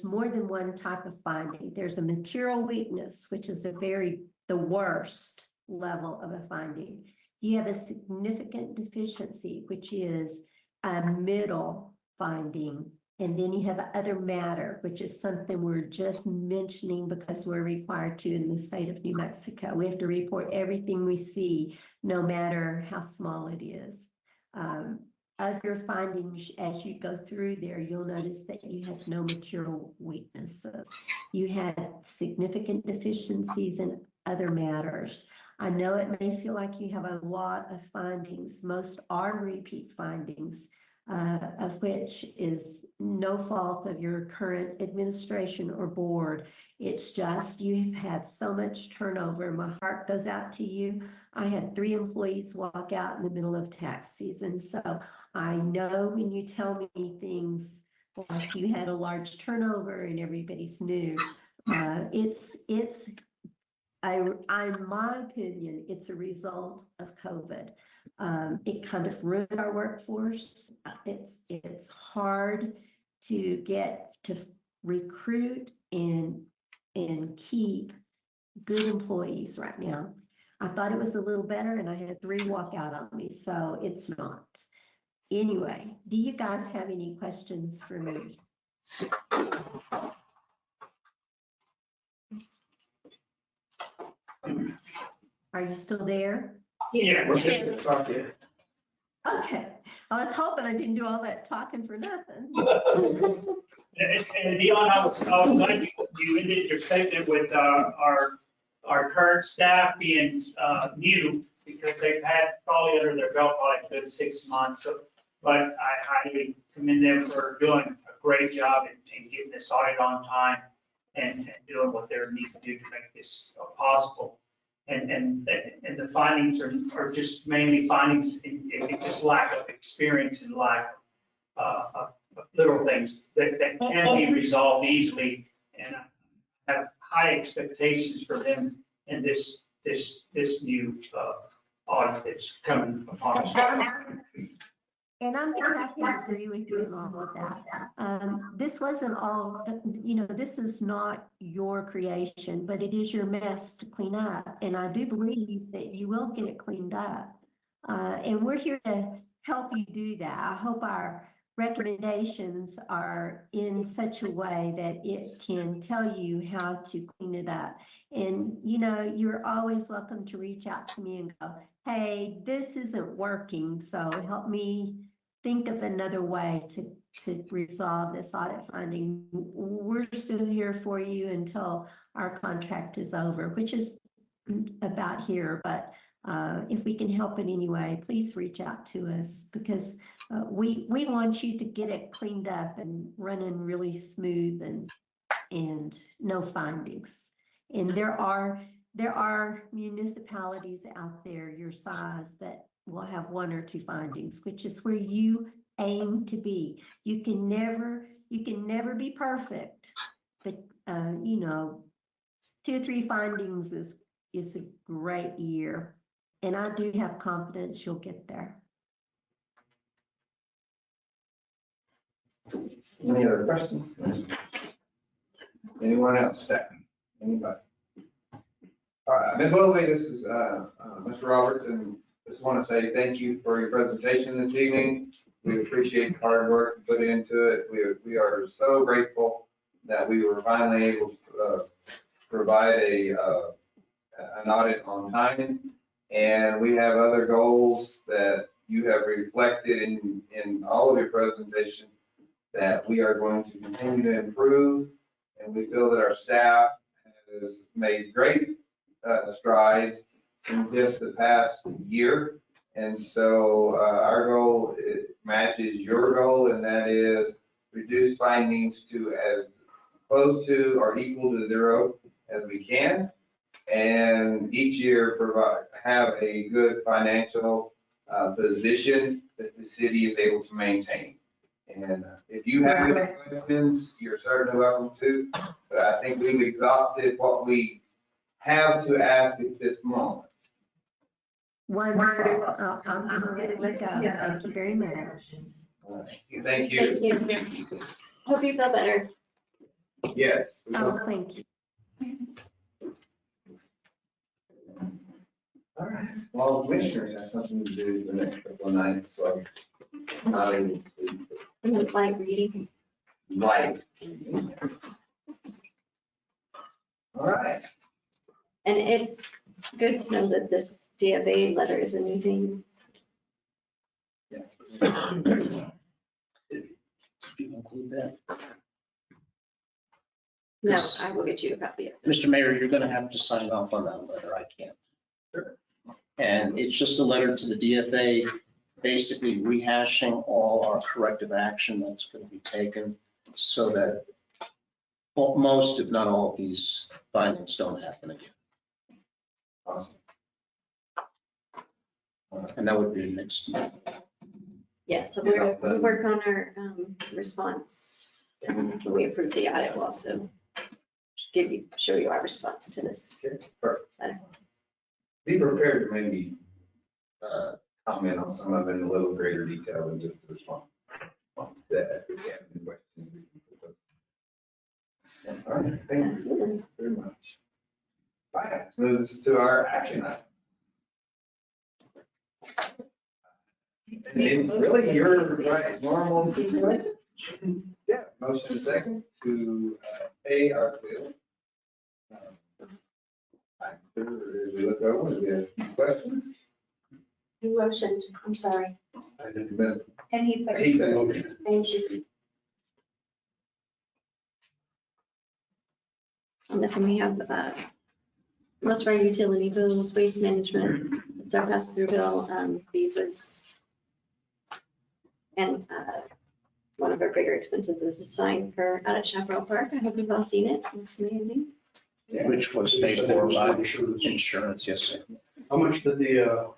Speaker 14: more than one type of finding. There's a material weakness, which is the worst level of a finding. You have a significant deficiency, which is a middle finding. And then you have other matter, which is something we're just mentioning because we're required to in the state of New Mexico. We have to report everything we see, no matter how small it is. Of your findings, as you go through there, you'll notice that you have no material weaknesses. You had significant deficiencies in other matters. I know it may feel like you have a lot of findings. Most are repeat findings, of which is no fault of your current administration or board. It's just you've had so much turnover. My heart goes out to you. I had 3 employees walk out in the middle of tax season. So I know when you tell me things like you had a large turnover and everybody's new, in my opinion, it's a result of COVID. It kind of ruined our workforce. It's hard to get to recruit and keep good employees right now. I thought it was a little better and I had 3 walk out on me, so it's not. Anyway, do you guys have any questions for me? Are you still there?
Speaker 6: Yeah, we're here.
Speaker 14: Okay. I was hoping I didn't do all that talking for nothing.
Speaker 6: And Dion, I was glad you ended your statement with our current staff being new, because they've had probably under their belt probably a good 6 months. But I highly commend them for doing a great job in getting this audit on time and doing what they need to do to make this possible. And the findings are just mainly findings in just lack of experience and lack of little things that can be resolved easily. And I have high expectations for them in this new audit that's coming upon us.
Speaker 14: And I'm going to have to agree with you on all of that. This wasn't all, this is not your creation, but it is your mess to clean up. And I do believe that you will get it cleaned up. And we're here to help you do that. I hope our recommendations are in such a way that it can tell you how to clean it up. And, you're always welcome to reach out to me and go, hey, this isn't working, so help me think of another way to resolve this audit finding. We're still here for you until our contract is over, which is about here. But if we can help in any way, please reach out to us, because we want you to get it cleaned up and running really smooth and no findings. And there are municipalities out there your size that will have 1 or 2 findings, which is where you aim to be. You can never be perfect, but 2 or 3 findings is a great year. And I do have confidence you'll get there.
Speaker 4: Any other questions? Anyone else? Anybody? All right, Ms. Willoughby, this is Mr. Roberts, and just want to say thank you for your presentation this evening. We appreciate the hard work you put into it. We are so grateful that we were finally able to provide an audit on time. And we have other goals that you have reflected in all of your presentation that we are going to continue to improve. And we feel that our staff has made great strides in just the past year. And so our goal matches your goal, and that is reduce findings to as close to or equal to 0 as we can. And each year have a good financial position that the city is able to maintain. And if you have any questions, you're certainly welcome to. But I think we've exhausted what we have to ask at this moment.
Speaker 14: Wonderful. I'm going to let you go. Thank you very much.
Speaker 4: Thank you.
Speaker 2: Thank you. Hope you feel better.
Speaker 4: Yes.
Speaker 14: Oh, thank you.
Speaker 4: All right. Well, commissioners have something to do the next couple of nights, so I'm not able to.
Speaker 2: Light reading.
Speaker 4: Light. All right.
Speaker 2: And it's good to know that this DFA letter is a new thing.
Speaker 10: Include that.
Speaker 2: No, I will get you a copy of it.
Speaker 10: Mr. Mayor, you're going to have to sign off on that letter. I can't.
Speaker 4: Sure.
Speaker 10: And it's just a letter to the DFA, basically rehashing all our corrective action that's going to be taken so that most, if not all, of these findings don't happen again.
Speaker 4: Awesome.
Speaker 10: And that would be next month.
Speaker 2: Yeah, so we'll work on our response. And when we approve the audit, we'll also show you our response to this.
Speaker 4: Okay, perfect. Be prepared to maybe comment on some of it in a little greater detail than just the response. That if you have any questions, we can put those. All right, thank you very much. All right, let's move this to our action item. And it's really your right, normal situation. Yeah, motion second to pay our bills. As we look over, we have questions.
Speaker 2: Who motioned? I'm sorry.
Speaker 4: I think Ms.
Speaker 5: And he's there.
Speaker 9: He's the motion.
Speaker 2: Thank you. On this one, we have most of our utility bills, waste management, it's our pass-through bill, visas. And one of our bigger expenses is a sign for out at Chaparral Park. I hope you've all seen it. It's amazing.
Speaker 10: Which was paid for by insurance, yes, sir.
Speaker 9: How much did the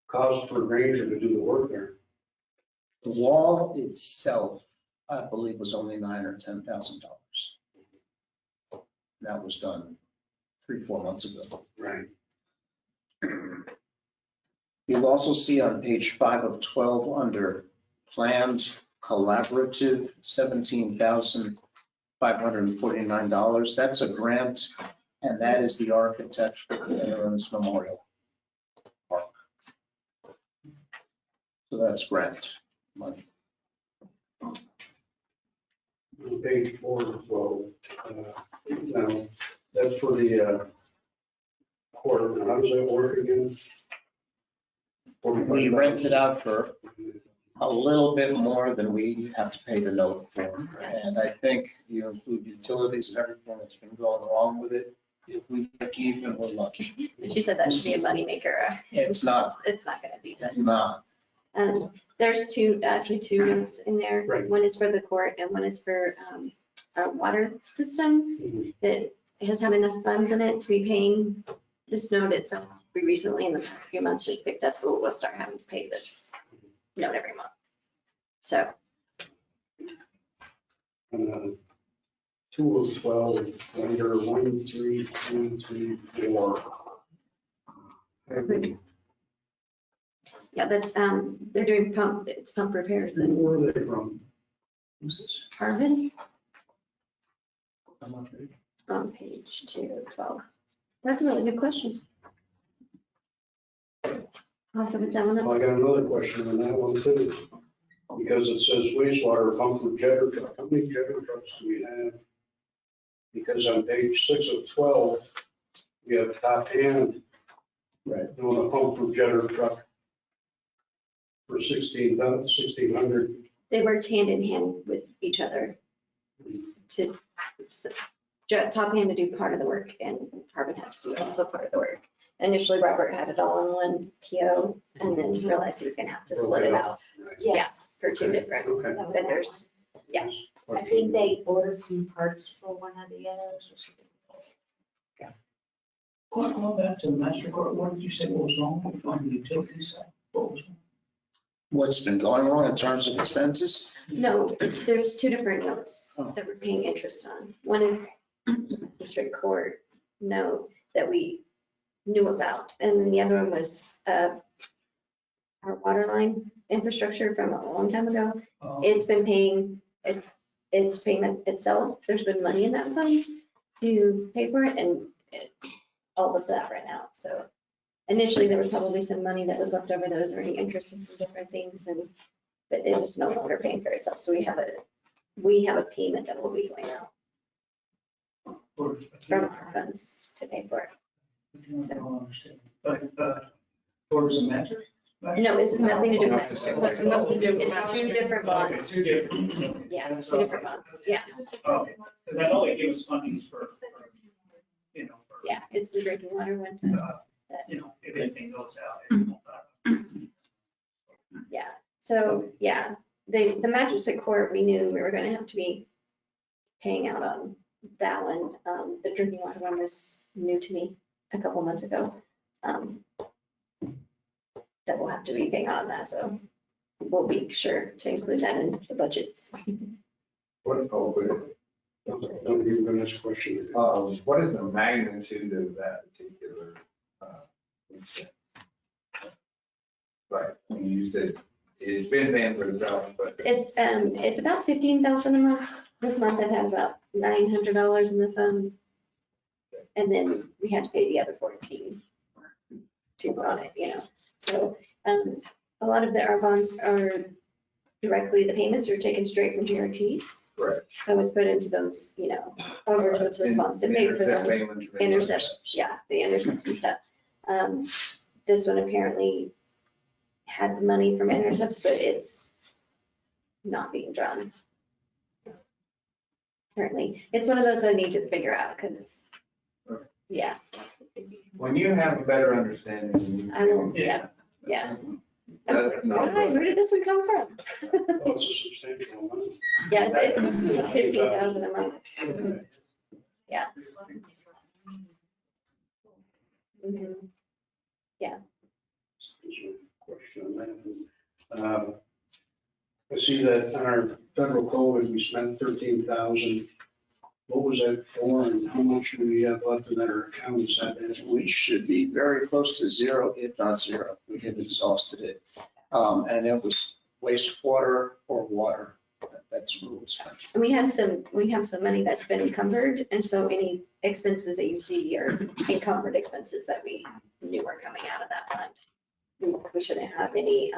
Speaker 9: cost for Granger to do the work there?
Speaker 10: The wall itself, I believe, was only $9,000 or $10,000. That was done 3-4 months ago.
Speaker 9: Right.
Speaker 10: You'll also see on page 5 of 12 under planned collaborative, $17,549. That's a grant, and that is the architect for the Veterans Memorial Park. So that's grant money.
Speaker 9: On page 4 of 12. Now, that's for the court. Now, how does that work again?
Speaker 10: We rent it out for a little bit more than we have to pay the note for. And I think you include utilities and everything that's been going along with it. If we break even, we're lucky.
Speaker 2: She said that should be a moneymaker.
Speaker 10: It's not.
Speaker 2: It's not gonna be
Speaker 10: It's
Speaker 2: just.
Speaker 10: not.
Speaker 2: There's actually two notes in there.
Speaker 9: Right.
Speaker 2: One is for the court and one is for our water system that has had enough funds in it to be paying this note itself. We recently, in the past few months, just picked up, we'll start having to pay this note every month. So
Speaker 9: 2 of 12, under 1, 3, 2, 3, 4.
Speaker 2: yeah, that's, they're doing it's pump repairs in
Speaker 9: Where are they from?
Speaker 2: Harvard
Speaker 9: How much?
Speaker 2: on page 2 of 12. That's a really good question. I'll have to put that one
Speaker 9: Well,
Speaker 2: up.
Speaker 9: I got another question on that one too. Because it says wastewater pump for jetter truck. How many jetter trucks do we have? Because on page 6 of 12, we have top hand.
Speaker 10: Right.
Speaker 9: Doing a pump for jetter truck for 1,600.
Speaker 2: They worked hand in hand with each other to, Top Hand to do part of the work and Harvard had to do also part of the work. Initially, Robert had it all in one PO and then he realized he was gonna have to split it out. Yeah, for two different
Speaker 9: Okay.
Speaker 2: vendors. Yeah.
Speaker 15: I think they ordered some parts for one of the others or something.
Speaker 6: Going back to the master court, what did you say what was wrong on the utility side? What was wrong?
Speaker 10: What's been going wrong in terms of expenses?
Speaker 2: No, there's two different notes that we're paying interest on. One is district court note that we knew about. And then the other one was our water line infrastructure from a long time ago. It's been paying, it's payment itself. There's been money in that fund to pay for it and all of that right now. So initially there was probably some money that was left over that was earning interest in some different things but it is no longer paying for itself. So we have a payment that will be going out from our funds to pay for it.
Speaker 6: I don't understand. But, towards the matter?
Speaker 2: No, it's nothing to do with
Speaker 6: It's
Speaker 2: that.
Speaker 6: nothing to do with
Speaker 2: It's two different bonds.
Speaker 6: Two different.
Speaker 2: Yeah, two different bonds. Yeah,
Speaker 6: Okay, because I know they give us funding for, you know, for,
Speaker 2: yeah, it's the drinking water one.
Speaker 6: you know, if anything goes out.
Speaker 2: Yeah, so, yeah, the magistrate court, we knew we were gonna have to be paying out on that one. The drinking water one was new to me a couple months ago. That we'll have to be paying out on that, so we'll be sure to include that in the budgets.
Speaker 4: What,
Speaker 9: Don't give the next question.
Speaker 4: what is the magnitude of that particular incident? Right, when you said it's been paying for itself, but
Speaker 2: It's about 15,000 a month. This month I've had about $900 in the fund. And then we had to pay the other 14 to run it, you know. So a lot of our bonds are directly, the payments are taken straight from GRTs.
Speaker 4: correct.
Speaker 2: So it's put into those, you know, over to those bonds to pay for the intercepts. Yeah, the intercepts and stuff. This one apparently had money from intercepts, but it's not being drawn. Currently, it's one of those I need to figure out, because, yeah,
Speaker 4: When you have a better understanding.
Speaker 2: I will, yeah. I was like, why, where did this one come from?
Speaker 9: Well, it's a substantial amount.
Speaker 2: Yeah, it's 15,000 a month. Yeah. Mhm.
Speaker 9: Question on that. I see that on our federal COVID, we spent 13,000. What was that for, and how much do we have left in our account? Is that it?
Speaker 10: We should be very close to zero, if not zero. We have exhausted it. And it was wastewater or water. That's what was spent.
Speaker 2: And we have some money that's been encumbered, and so any expenses that you see are encumbered expenses that we knew were coming out of that fund. We shouldn't have any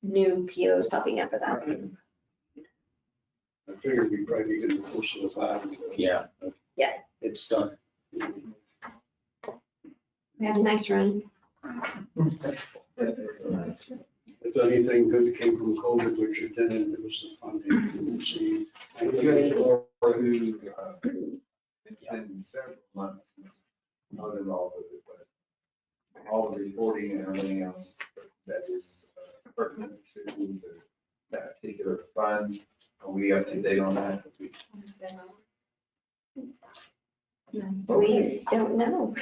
Speaker 2: new POs popping up for that.
Speaker 9: I figured we'd probably be getting close to the 5.
Speaker 10: Yeah.
Speaker 2: Yeah.
Speaker 10: It's done.
Speaker 2: We had a nice run.
Speaker 9: If anything good came from COVID, which it didn't, it was the funding. We see.
Speaker 4: And you guys are who, it's been several months, not involved with it, but all the reporting and everything else that is pertinent to that particular fund. Are we up to date on that?
Speaker 2: We don't know.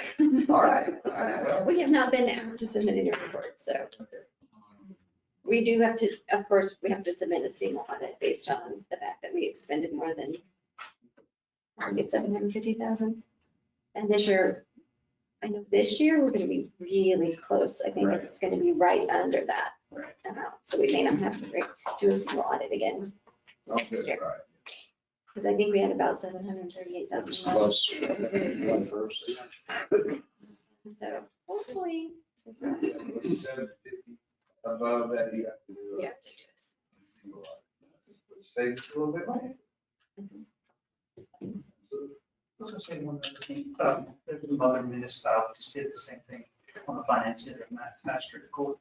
Speaker 4: All right.
Speaker 2: We have not been asked to submit any report, so. We do have to, of course, we have to submit a SEMA audit based on the fact that we expended more than, I think it's 750,000. And this year, I know this year, we're gonna be really close. I think it's gonna be right under that amount. So we may not have to do a SEMA audit again.
Speaker 4: Okay, right.
Speaker 2: Because I think we had about 738,000.
Speaker 10: Close.
Speaker 2: So hopefully. it's not-
Speaker 4: 750 above that, you have to do.
Speaker 2: We have to do it.
Speaker 4: Which saves a little bit money.
Speaker 6: I was gonna say one other thing, there's another municipalities did the same thing on the finance center, master court.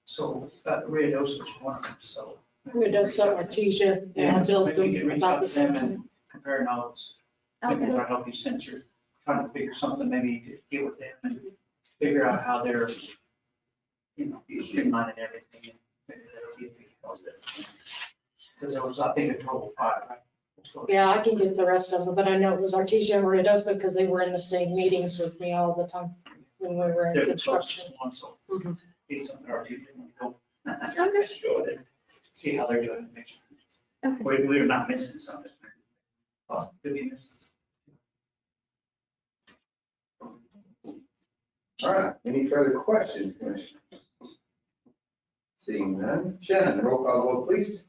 Speaker 6: So, Rio Dosa was one of them, so.
Speaker 7: We do some Artesia, yeah, built
Speaker 6: Maybe you
Speaker 7: them
Speaker 6: could reach
Speaker 7: about
Speaker 6: out
Speaker 7: the
Speaker 6: to them
Speaker 7: same.
Speaker 6: and compare notes. Maybe
Speaker 2: Okay.
Speaker 6: try to help you since you're trying to figure something, maybe you could get with them and figure out how they're, streamlining everything. Maybe that'll be a big help. Because there was, I think, a total of 5, right?
Speaker 7: Yeah, I can get the rest of them, but I know it was Artesia and Ruidoso because they were in the same meetings with me all the time when we were in
Speaker 6: They're the
Speaker 7: construction.
Speaker 6: closest ones, so it's something our people can go.
Speaker 2: Okay.
Speaker 6: Go there, see how they're doing. Make sure
Speaker 2: Okay.
Speaker 6: we're not missing something. Could be missing.
Speaker 4: All right, any further questions, Commissioners? Seeing none. Shannon, roll call vote, please.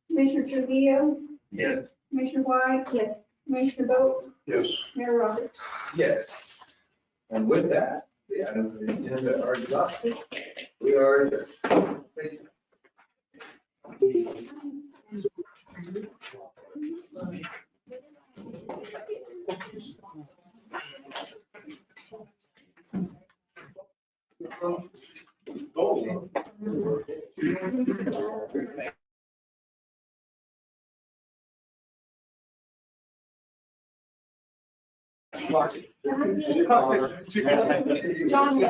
Speaker 5: Commissioner Trujillo,
Speaker 6: Yes.
Speaker 5: Commissioner White. Yes. Commissioner Bowe,
Speaker 9: Yes.
Speaker 5: Mayor Roberts.
Speaker 4: Yes. And with that, the items on the agenda are exhausted. We are adjourned. Thank you.
Speaker 7: John.